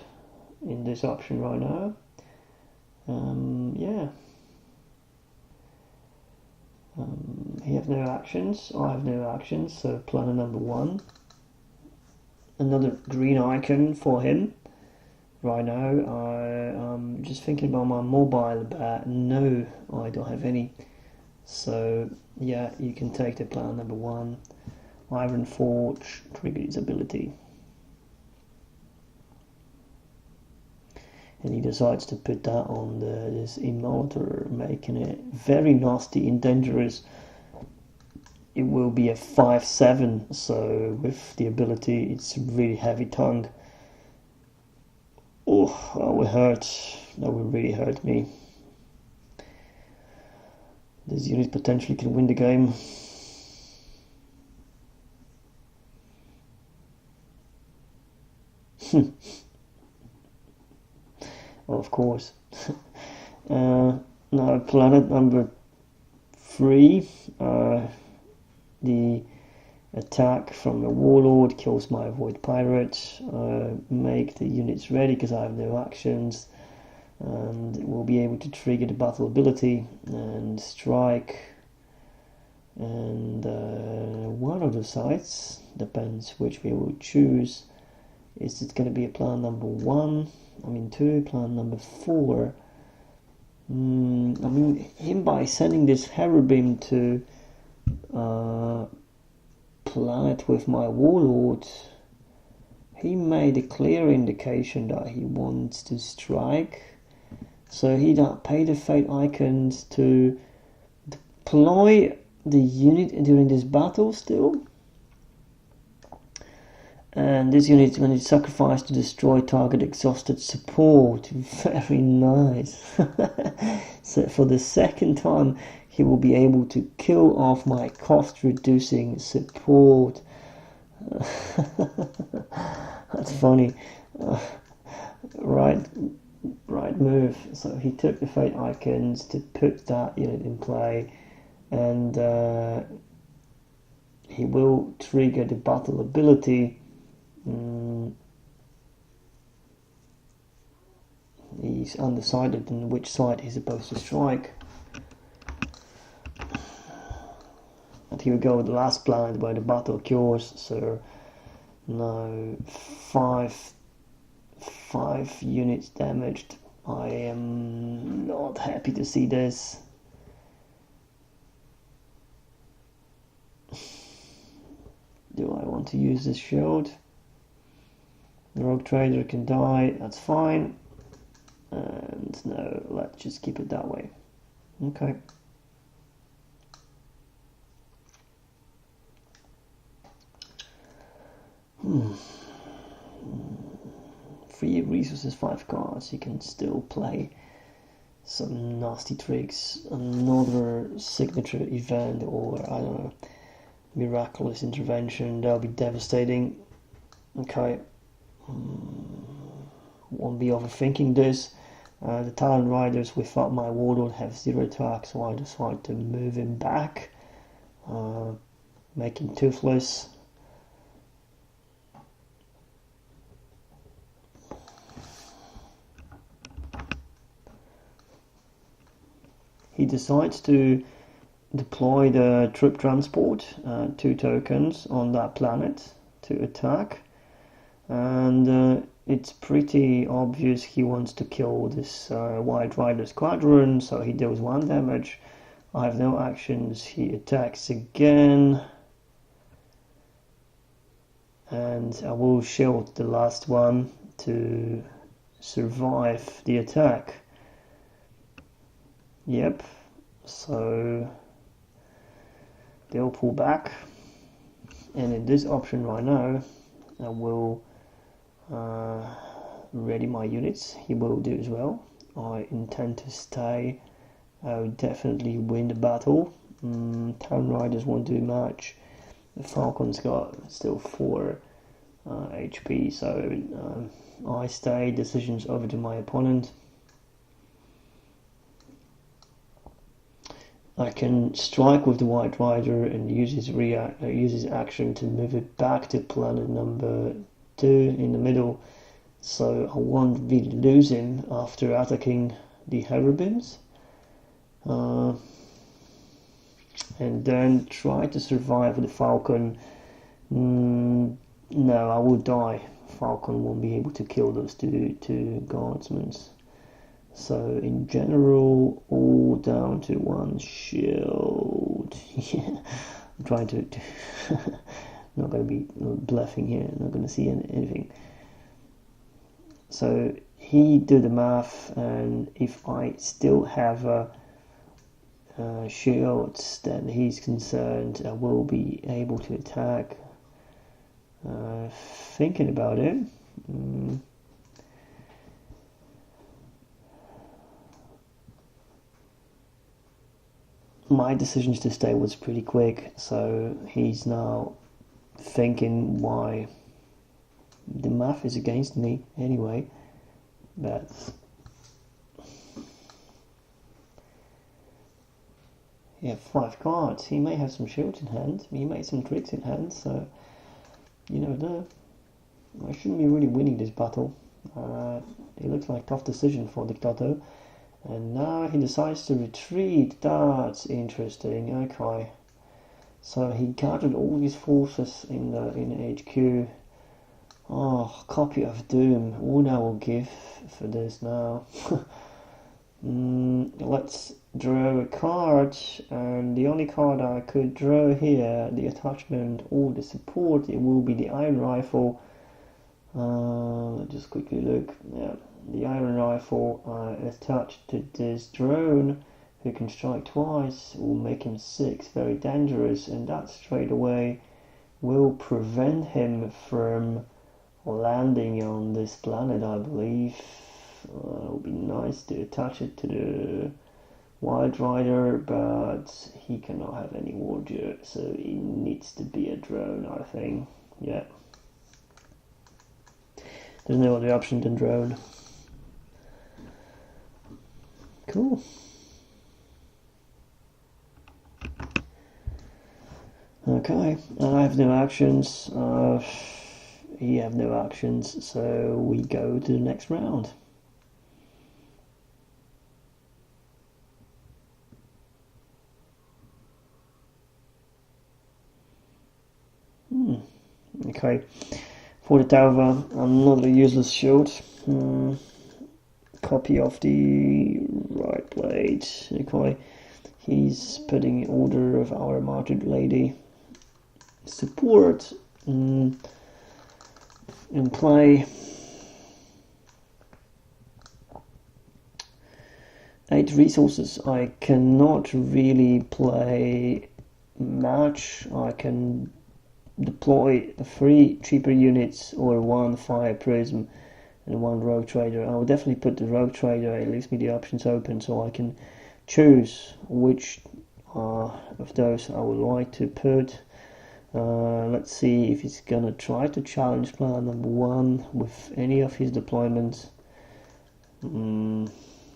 in this option right now. Yeah. He has no actions, I have no actions, so planet number 1. Another green icon for him. Right now, I'm just thinking about my mobile, but no, I don't have any. So, yeah, you can take the planet number 1. Iron Forge, trigger his ability. And he decides to put that on this Immolator, making it very nasty and dangerous. It will be a 5/7, so with the ability, it's really heavy tongue. Oh, that will hurt. That will really hurt me. This unit potentially can win the game. Of course. Now planet number 3, the attack from the warlord kills my void pirate. Make the units ready because I have no actions, and we'll be able to trigger the battle ability and strike. And one of the sites, depends which we will choose. Is it going to be a plan number 1? I mean 2, plan number 4. I mean, him by sending this Cherubim to planet with my warlord, he made a clear indication that he wants to strike. So he paid the fate icons to deploy the unit during this battle still. And this unit is going to be sacrificed to destroy target exhausted support. Very nice. So for the second time, he will be able to kill off my cost-reducing support. That's funny. Right move. So he took the fate icons to put that unit in play, and he will trigger the battle ability. He's undecided on which side he's supposed to strike. And here we go with the last planet where the battle occurs. So now 5 units damaged. I am not happy to see this. Do I want to use this shield? The rogue trader can die, that's fine. And no, let's just keep it that way. Okay. 3 resources, 5 cards. He can still play some nasty tricks, another signature event, or I don't know, miraculous intervention. That'll be devastating. Okay, won't be overthinking this. The Talon Riders without my Warlord have 0 attack, so I decide to move him back, make him toothless. He decides to deploy the troop transport, 2 tokens on that planet to attack, and it's pretty obvious he wants to kill this White Rider squadron, so he deals 1 damage. I have no actions, he attacks again, and I will shield the last one to survive the attack. Yep, so they'll pull back, and in this option right now I will ready my units. He will do as well. I intend to stay. I will definitely win the battle. Town Riders won't do much. The Falcon's got still 4 HP, so I stay. Decisions over to my opponent. I can strike with the White Rider and use his action to move it back to planet number 2 in the middle, so I won't really lose him after attacking the Herobims. And then try to survive with the Falcon. No, I will die. Falcon won't be able to kill those two guardsmen. So in general, all down to 1 shield. Yeah, I'm trying to not going to be bluffing here, not going to see anything. So he did the math, and if I still have shields, then he's concerned I will be able to attack. Thinking about it, my decision to stay was pretty quick, so he's now thinking why the math is against me anyway, but yeah, 5 cards. He may have some shields in hand, he may have some tricks in hand, so you never know. I shouldn't be really winning this battle. It looks like a tough decision for the Ktoto, and now he decides to retreat. That's interesting. Okay. So he gathered all his forces in HQ. Oh, copy of Doom. What I will give for this now. Let's draw a card, and the only card I could draw here, the attachment or the support, it will be the Iron Rifle. Let's just quickly look. Yeah, the Iron Rifle attached to this drone, who can strike twice, will make him 6, very dangerous, and that straight away will prevent him from landing on this planet, I believe. It would be nice to attach it to the White Rider, but he cannot have any warrior, so it needs to be a drone, I think. Yeah. There's no other option than drone. Cool. Okay, I have no actions. He have no actions, so we go to the next round. Okay, for the Tauva, another useless shield. Copy of the right blade. Okay, he's putting Order of Our Martyred Lady support in play. 8 resources. I cannot really play much. I can deploy 3 cheaper units or 1 fire prism and one rogue trader. I will definitely put the rogue trader. It leaves me the options open so I can choose which of those I would like to put. Let's see if he's gonna try to challenge plan number 1 with any of his deployments.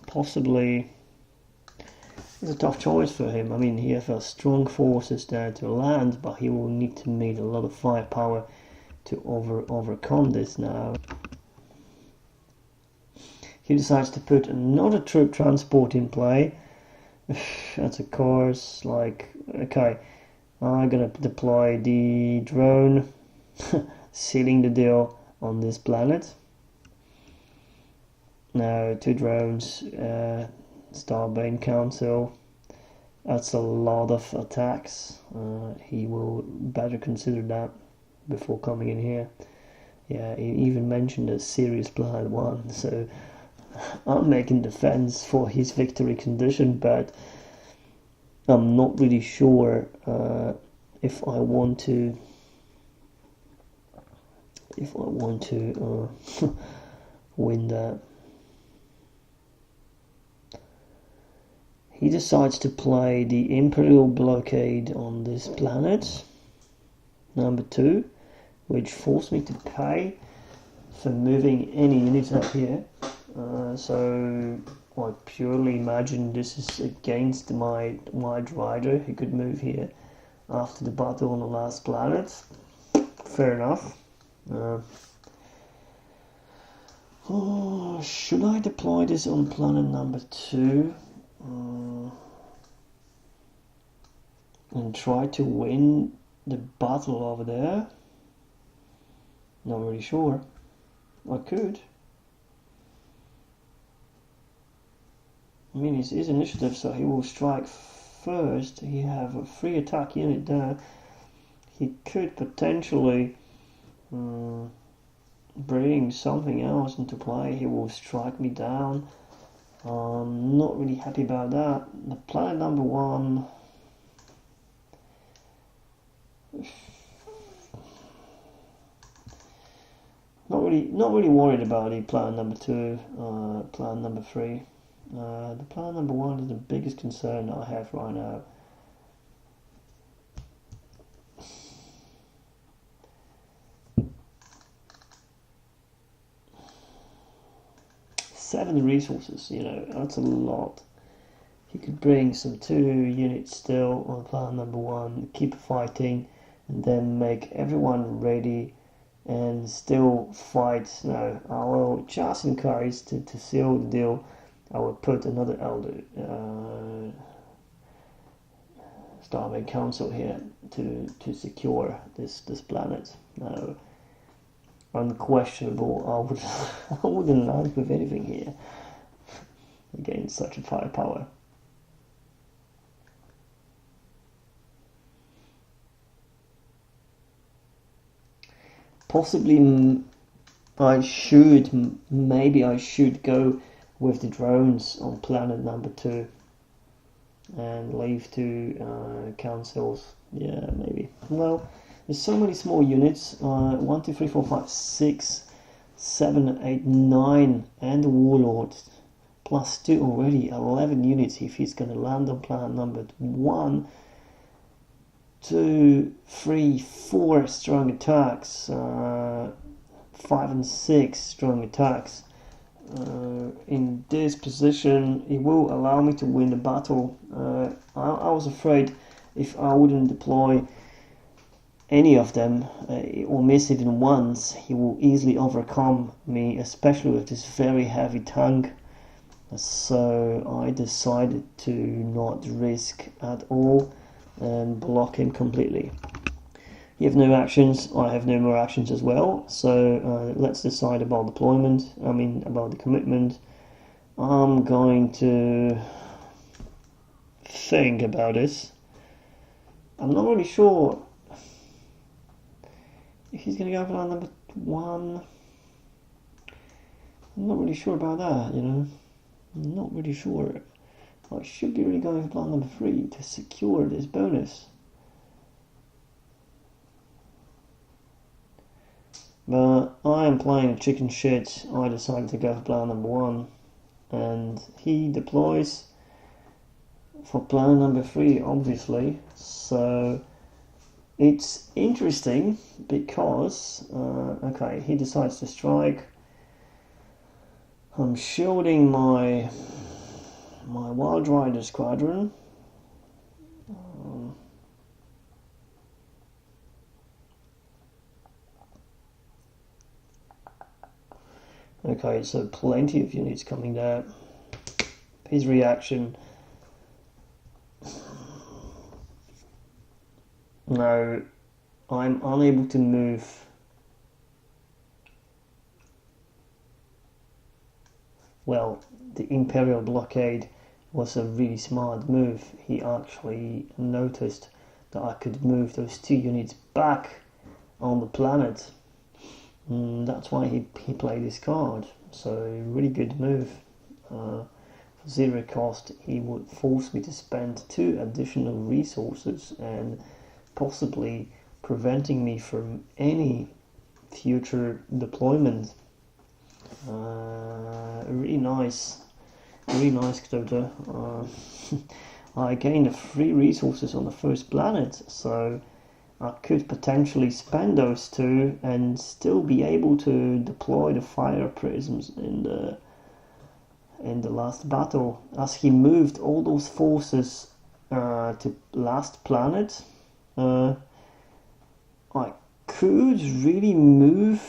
Possibly. It's a tough choice for him. I mean, he has strong forces there to land, but he will need to meet a lot of firepower to overcome this now. He decides to put another troop transport in play. That's of course like, okay, I'm gonna deploy the drone, sealing the deal on this planet. Now 2 drones, Starbane Council. That's a lot of attacks. He will better consider that before coming in here. Yeah, he even mentioned a serious plan 1, so I'm making defense for his victory condition, but I'm not really sure if I want to win that. He decides to play the Imperial Blockade on this planet, number 2, which forced me to pay for moving any units up here. So I purely imagine this is against my White Rider who could move here after the battle on the last planet. Fair enough. Should I deploy this on planet number 2? And try to win the battle over there? Not really sure. I could. I mean, it's his initiative, so he will strike first. He have a free attack unit there. He could potentially bring something else into play. He will strike me down. I'm not really happy about that. The planet number 1. Not really worried about the planet number 2. Planet number 3. The planet number 1 is the biggest concern I have right now. Seven resources, that's a lot. He could bring some 2 units still on planet number 1, keep fighting, and then make everyone ready and still fight. No, I will just encourage to seal the deal. I will put another Starbane Council here to secure this planet. Now, unquestionable, I wouldn't land with anything here against such a firepower. Possibly maybe I should go with the drones on planet number 2 and leave 2 councils. Yeah, maybe. Well, there's so many small units. 1, 2, 3, 4, 5, 6, 7, 8, 9, and the Warlord. Plus 2 already, 11 units if he's going to land on planet number 1. 2, 3, 4 strong attacks. 5 and 6 strong attacks. In this position, it will allow me to win the battle. I was afraid if I wouldn't deploy any of them or miss even once, he will easily overcome me, especially with this very heavy tank. So I decided to not risk at all and block him completely. You have no actions, I have no more actions as well, so let's decide about deployment, about the commitment. I'm going to think about this. I'm not really sure if he's going to go for line number 1. I'm not really sure about that, I'm not really sure. I should be really going for plan number 3 to secure this bonus. But I am playing a chicken shit. I decided to go for plan number 1, and he deploys for plan number 3, obviously. So it's interesting because okay, he decides to strike. I'm shielding my Wild Rider squadron. Okay, so plenty of units coming there. His reaction. No, I'm unable to move. Well, the Imperial blockade was a really smart move. He actually noticed that I could move those 2 units back on the planet. That's why he played this card. So really good move. For 0 cost, he would force me to spend 2 additional resources and possibly preventing me from any future deployment. Really nice Ktoto. I gained 3 resources on the first planet, so I could potentially spend those 2 and still be able to deploy the fire prisms in the last battle. As he moved all those forces to last planet, I could really move.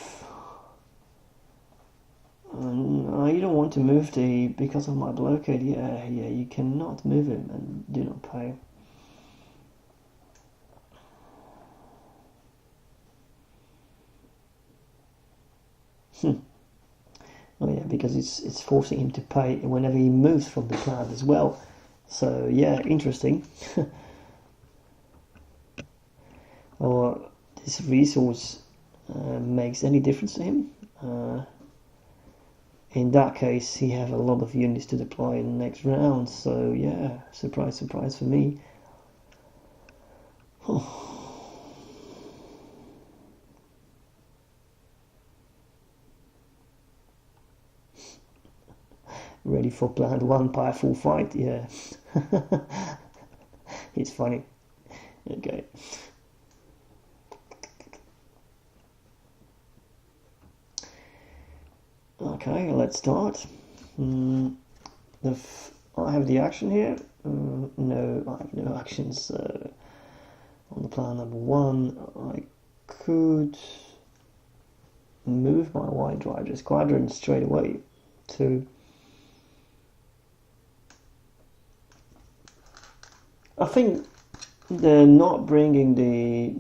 You don't want to move because of my blockade. Yeah, you cannot move him and do not pay. Oh yeah, because it's forcing him to pay whenever he moves from the planet as well. So yeah, interesting. Or this resource makes any difference to him. In that case, he have a lot of units to deploy in the next round. So yeah, surprise, surprise for me. Ready for planned 1 powerful fight? Yeah. It's funny. Okay. Okay, let's start. I have the action here. No, I have no actions. On the plan number 1, I could move my Wild Rider squadron straight away to. I think the not bringing the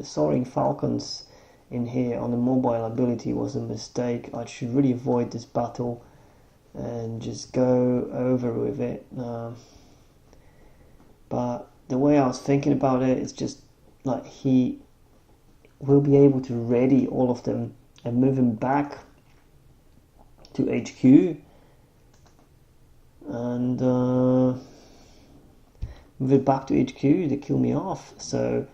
Soaring Falcons in here on the mobile ability was a mistake. I should really avoid this battle and just go over with it. But the way I was thinking about it is just like he will be able to ready all of them and move them back to HQ and move it back to HQ to kill me off. So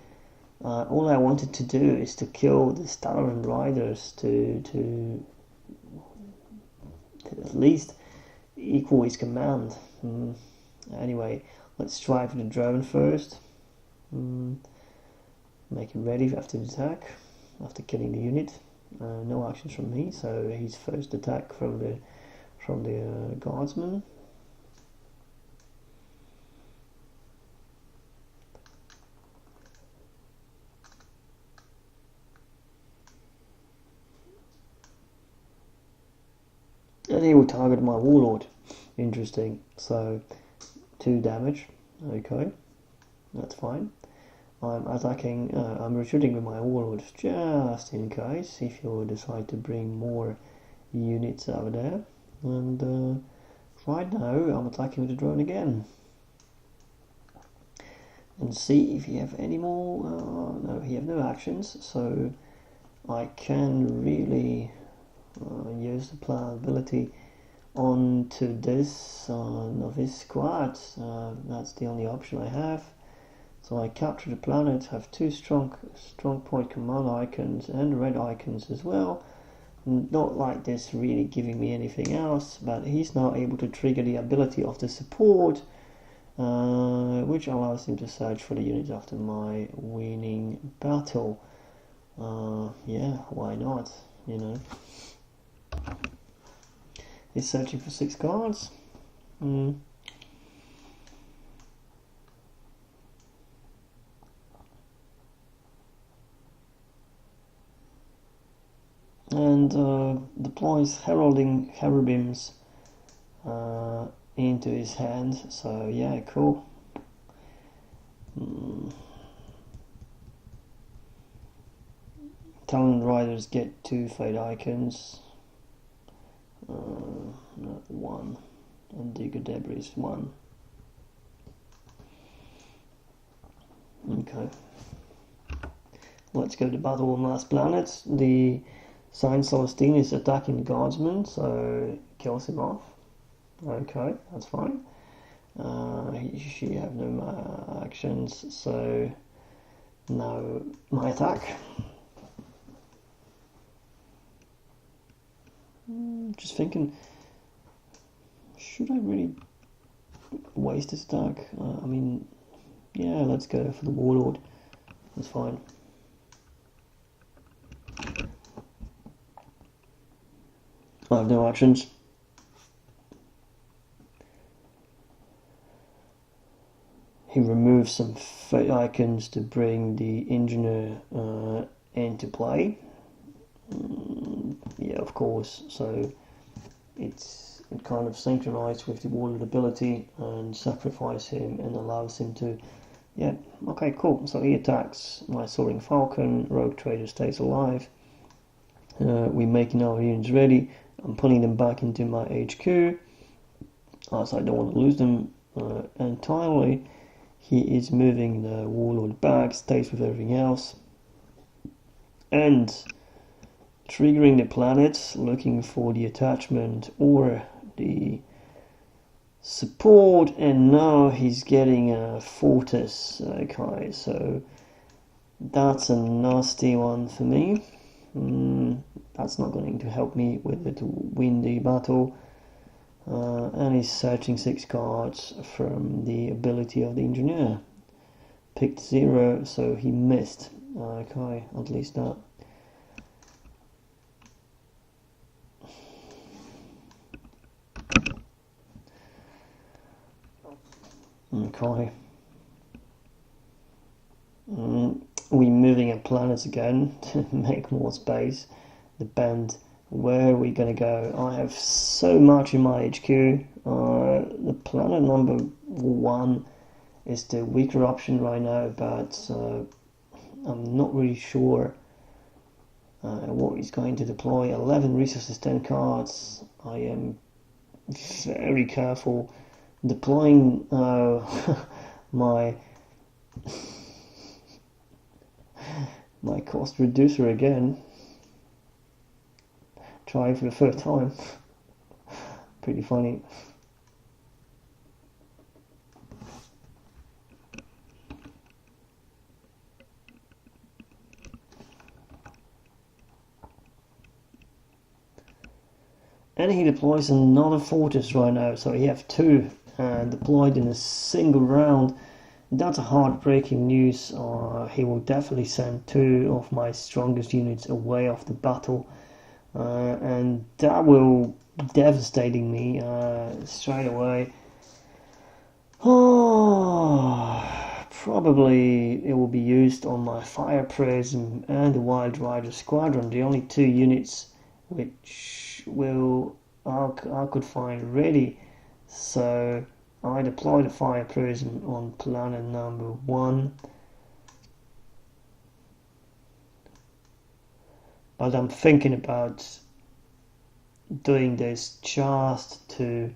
all I wanted to do is to kill the Starbane Riders to at least equal his command. Anyway, let's try for the drone first. Make him ready after the attack, after killing the unit. No actions from me, so his first attack from the guardsman. And he will target my warlord. Interesting. So 2 damage. Okay, that's fine. I'm attacking. I'm retreating with my warlord just in case if you decide to bring more units over there. And right now I'm attacking with the drone again. And see if you have any more. No, he have no actions, so I can really use the plan ability onto this novice squad. That's the only option I have. So I capture the planet, have two strong point command icons and red icons as well. Not like this really giving me anything else, but he's now able to trigger the ability of the support, which allows him to search for the units after my winning battle. Yeah, why not, you know. He's searching for 6 cards. And deploys heralding cherubims into his hand. So yeah, cool. Talon Riders get 2 fade icons. Not 1. And Digger Debris 1. Okay. Let's go to battle on last planet. The Sign Celestine is attacking the guardsman, so kills him off. Okay, that's fine. She have no actions, so now my attack. Just thinking, should I really waste this attack? I mean, yeah, let's go for the Warlord. That's fine. I have no actions. He removes some fate icons to bring the Engineer into play. Yeah, of course. So it kind of synchronized with the Warlord ability and sacrifice him and allows him to. Yeah, okay, cool. So he attacks my Soaring Falcon. Rogue Trader stays alive. We're making our units ready. I'm pulling them back into my HQ, as I don't want to lose them entirely. He is moving the Warlord back, stays with everything else, and triggering the planets, looking for the attachment or the support, and now he's getting a Fortress. Okay, so that's a nasty one for me. That's not going to help me with it to win the battle. And he's searching 6 cards from the ability of the Engineer. Picked 0, so he missed. Okay, at least that. Okay. We're moving at planets again to make more space. The band, where are we going to go? I have so much in my HQ. The planet number 1 is the weaker option right now, but I'm not really sure what he's going to deploy. 11 resources, 10 cards. I am very careful deploying my cost reducer again. Try for the third time. Pretty funny. And he deploys another Fortress right now, so he have 2 deployed in a single round. That's a heartbreaking news. He will definitely send 2 of my strongest units away off the battle, and that will devastating me straight away. Probably it will be used on my Fire Prism and the Wild Rider Squadron, the only 2 units which I could find ready. So I deploy the Fire Prism on planet number 1. But I'm thinking about doing this just to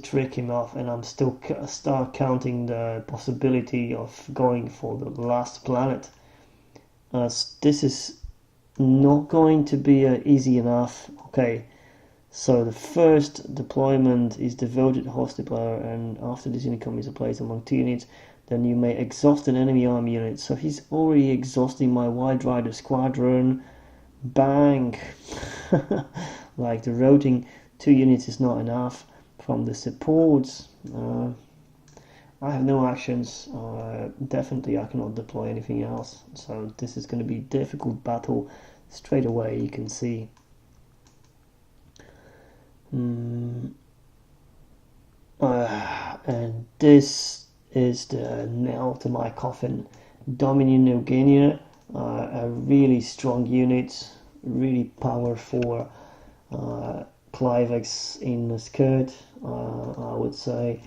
trick him off, and I'm still start counting the possibility of going for the last planet, as this is not going to be easy enough. Okay, so the first deployment is devoted host deployer, and after this unit comes into place among 2 units, then you may exhaust an enemy army unit. So he's already exhausting my Wild Rider squadron. Bang! Like the rotating 2 units is not enough. From the supports, I have no actions. Definitely I cannot deploy anything else. So this is going to be a difficult battle straight away, you can see. And this is the nail to my coffin. Dominion Eugenia, a really strong unit, really powerful Clivex in the skirt, I would say.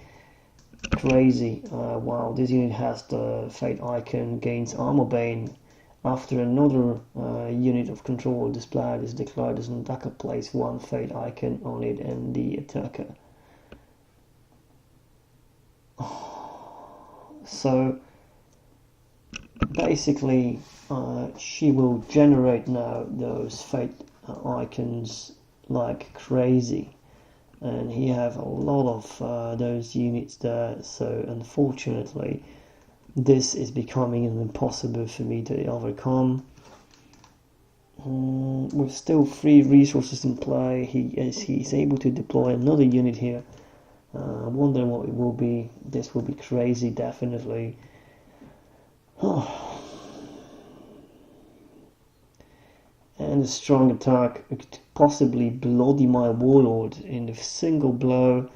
Crazy. Wow, this unit has the Fate icon, gains Armor Bane. After another unit of control displayed is declared as an attacker, place 1 Fate icon on it and the attacker. So basically she will generate now those Fate icons like crazy, and he have a lot of those units there, so unfortunately this is becoming impossible for me to overcome. With still 3 resources in play, he's able to deploy another unit here. I wonder what it will be. This will be crazy, definitely. And a strong attack could possibly bloody my warlord in a single blow.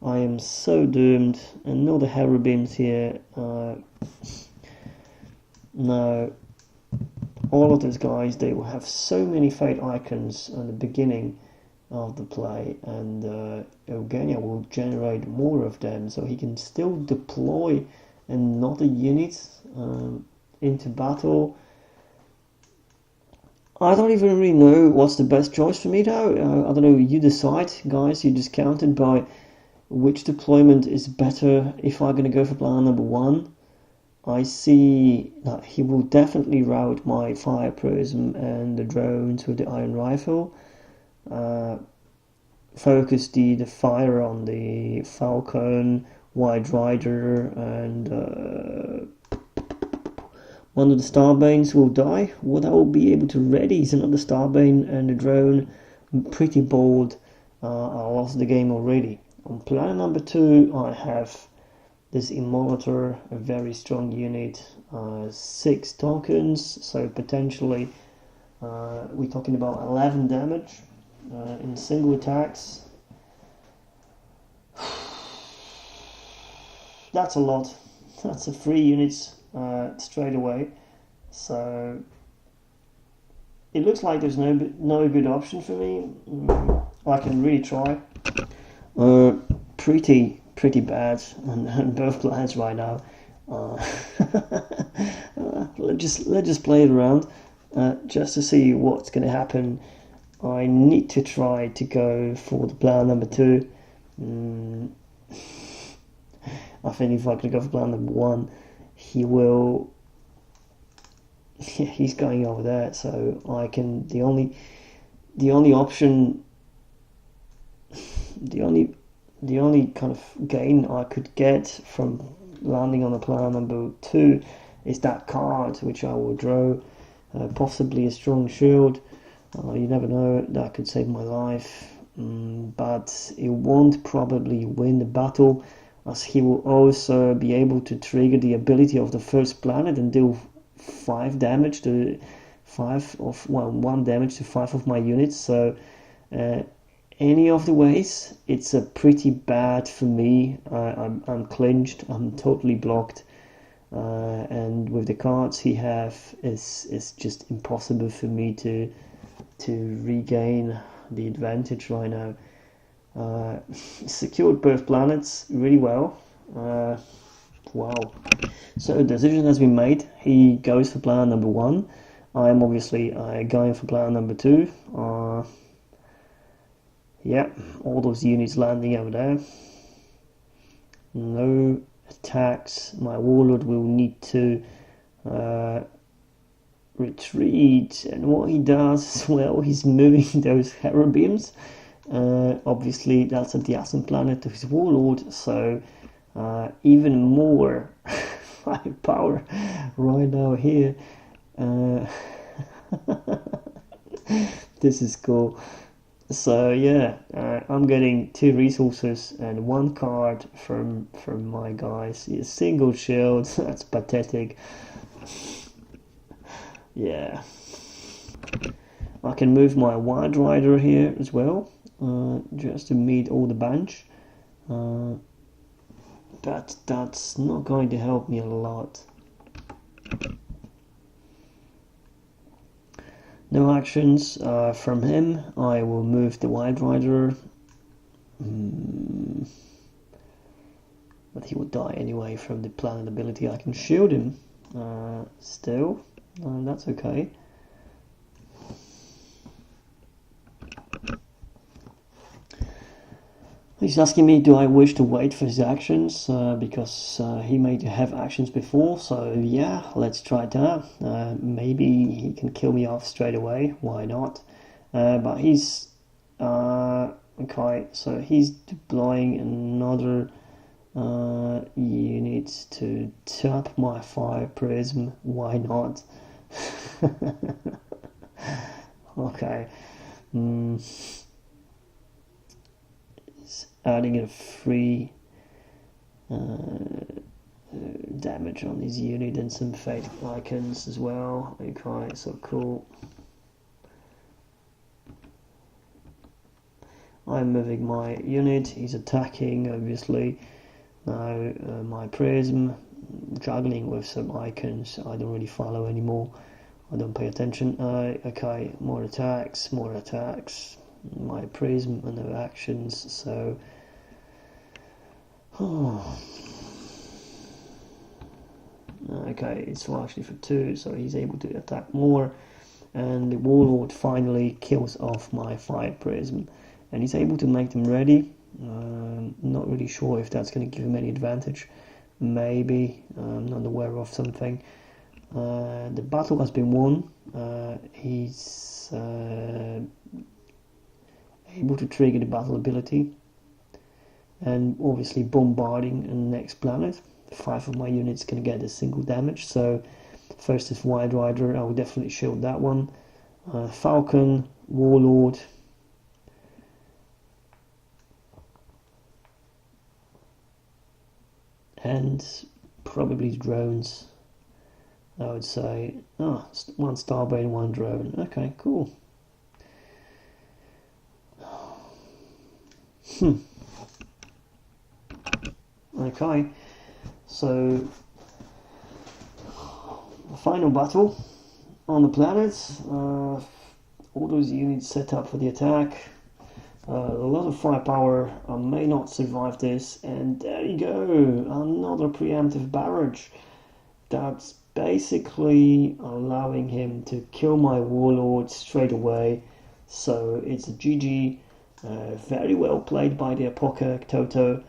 I am so doomed. Another Herobeams here. Now, all of those guys, they will have so many Fate icons at the beginning of the play, and Eugenia will generate more of them, so he can still deploy another unit into battle. I don't even really know what's the best choice for me though. I don't know, you decide, guys. You discounted by which deployment is better. If I'm going to go for plan number 1, I see that he will definitely route my Fire Prism and the drones with the Iron Rifle. Focus the fire on the Falcon, Wild Rider, and one of the Starbanes will die. What I will be able to ready is another Starbane and a drone. Pretty bold. I lost the game already. On plan number 2, I have this Immolator, a very strong unit, 6 tokens, so potentially we're talking about 11 damage in single attacks. That's a lot. That's a 3 units straight away. So it looks like there's no good option for me. I can really try. Pretty bad on both plans right now. Let's just play it around just to see what's going to happen. I need to try to go for the plan number 2. I think if I could go for plan number 1, he will. Yeah, he's going over there, so I can. The only option. The only kind of gain I could get from landing on the plan number 2 is that card, which I will draw, possibly a strong shield. You never know, that could save my life, but it won't probably win the battle, as he will also be able to trigger the ability of the first planet and deal 1 damage to 5 of my units. So any of the ways, it's a pretty bad for me. I'm clinched, I'm totally blocked, and with the cards he have, it's just impossible for me to regain the advantage right now. Secured both planets really well. Wow. So a decision has been made. He goes for plan number 1. I am obviously going for plan number 2. Yeah, all those units landing over there. No attacks. My warlord will need to retreat, and what he does as well, he's moving those Herobeams. Obviously that's a adjacent planet to his warlord, so even more firepower right now here. This is cool. So yeah, I'm getting 2 resources and 1 card from my guys. A single shield. That's pathetic. Yeah. I can move my Wild Rider here as well, just to meet all the bench. That's not going to help me a lot. No actions from him. I will move the Wild Rider. But he will die anyway from the planet ability. I can shield him still. That's okay. He's asking me, do I wish to wait for his actions, because he may have actions before, so yeah, let's try that. Maybe he can kill me off straight away, why not? But he's, okay, so he's deploying another unit to tap my fire prism, why not? Okay. Adding a free damage on his unit and some fate icons as well. Okay, so cool. I'm moving my unit, he's attacking obviously. Now my prism, juggling with some icons I don't really follow anymore. I don't pay attention. Okay, more attacks. My prism and no actions, so okay, it's actually for 2, so he's able to attack more, and the Warlord finally kills off my fire prism, and he's able to make them ready. Not really sure if that's going to give him any advantage. Maybe, I'm not aware of something. The battle has been won. He's able to trigger the battle ability, and obviously bombarding the next planet. 5 of my units can get a single damage, so first is Wild Rider, I will definitely shield that one. Falcon, Warlord, and probably drones, I would say. 1 Starbane, 1 drone. Okay, cool. Okay, so the final battle on the planet. All those units set up for the attack. A lot of firepower. I may not survive this, and there you go, another preemptive barrage. That's basically allowing him to kill my Warlord straight away. So it's a GG. Very well played by the Apoka Ktoto.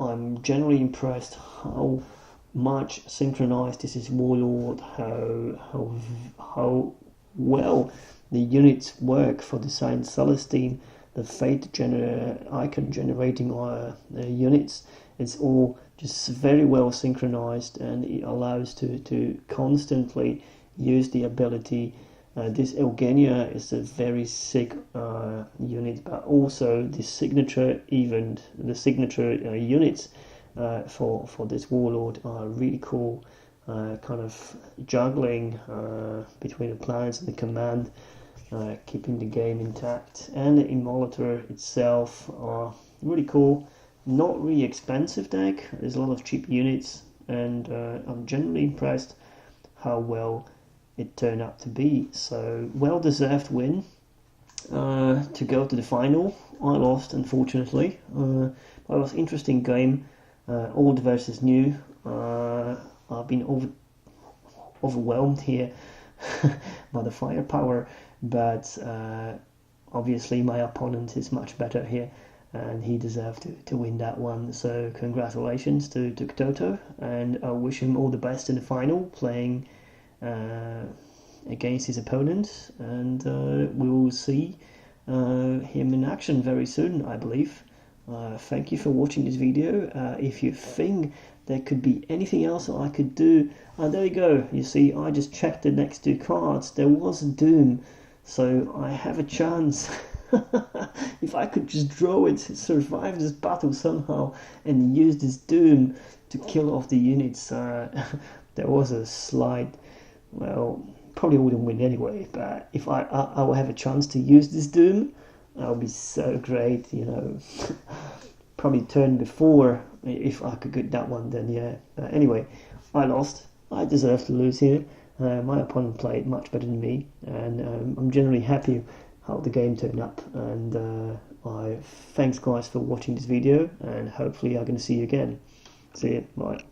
I'm generally impressed how much synchronized this is Warlord, how well the units work for the Saint Celestine, the fate icon generating units. It's all just very well synchronized, and it allows to constantly use the ability. This Eugenia is a very sick unit, but also the signature units for this Warlord are really cool. Kind of juggling between the planets and the command, keeping the game intact, and the Immolator itself are really cool. Not really expensive deck. There's a lot of cheap units, and I'm generally impressed how well it turned out to be. So well-deserved win to go to the final. I lost, unfortunately, but it was an interesting game. Old versus new. I've been overwhelmed here by the firepower, but obviously my opponent is much better here, and he deserved to win that one. So congratulations to Ktoto, and I wish him all the best in the final, playing against his opponent, and we will see him in action very soon, I believe. Thank you for watching this video. If you think there could be anything else I could do. And there you go. You see, I just checked the next two cards. There was a Doom, so I have a chance. If I could just draw it, survive this battle somehow, and use this Doom to kill off the units, there was a slight, well, probably wouldn't win anyway, but if I will have a chance to use this Doom, that would be so great, you know. Probably turn before, if I could get that one, then yeah. Anyway, I lost. I deserve to lose here. My opponent played much better than me, and I'm generally happy how the game turned up. And thanks guys for watching this video, and hopefully I'm going to see you again. See you, bye.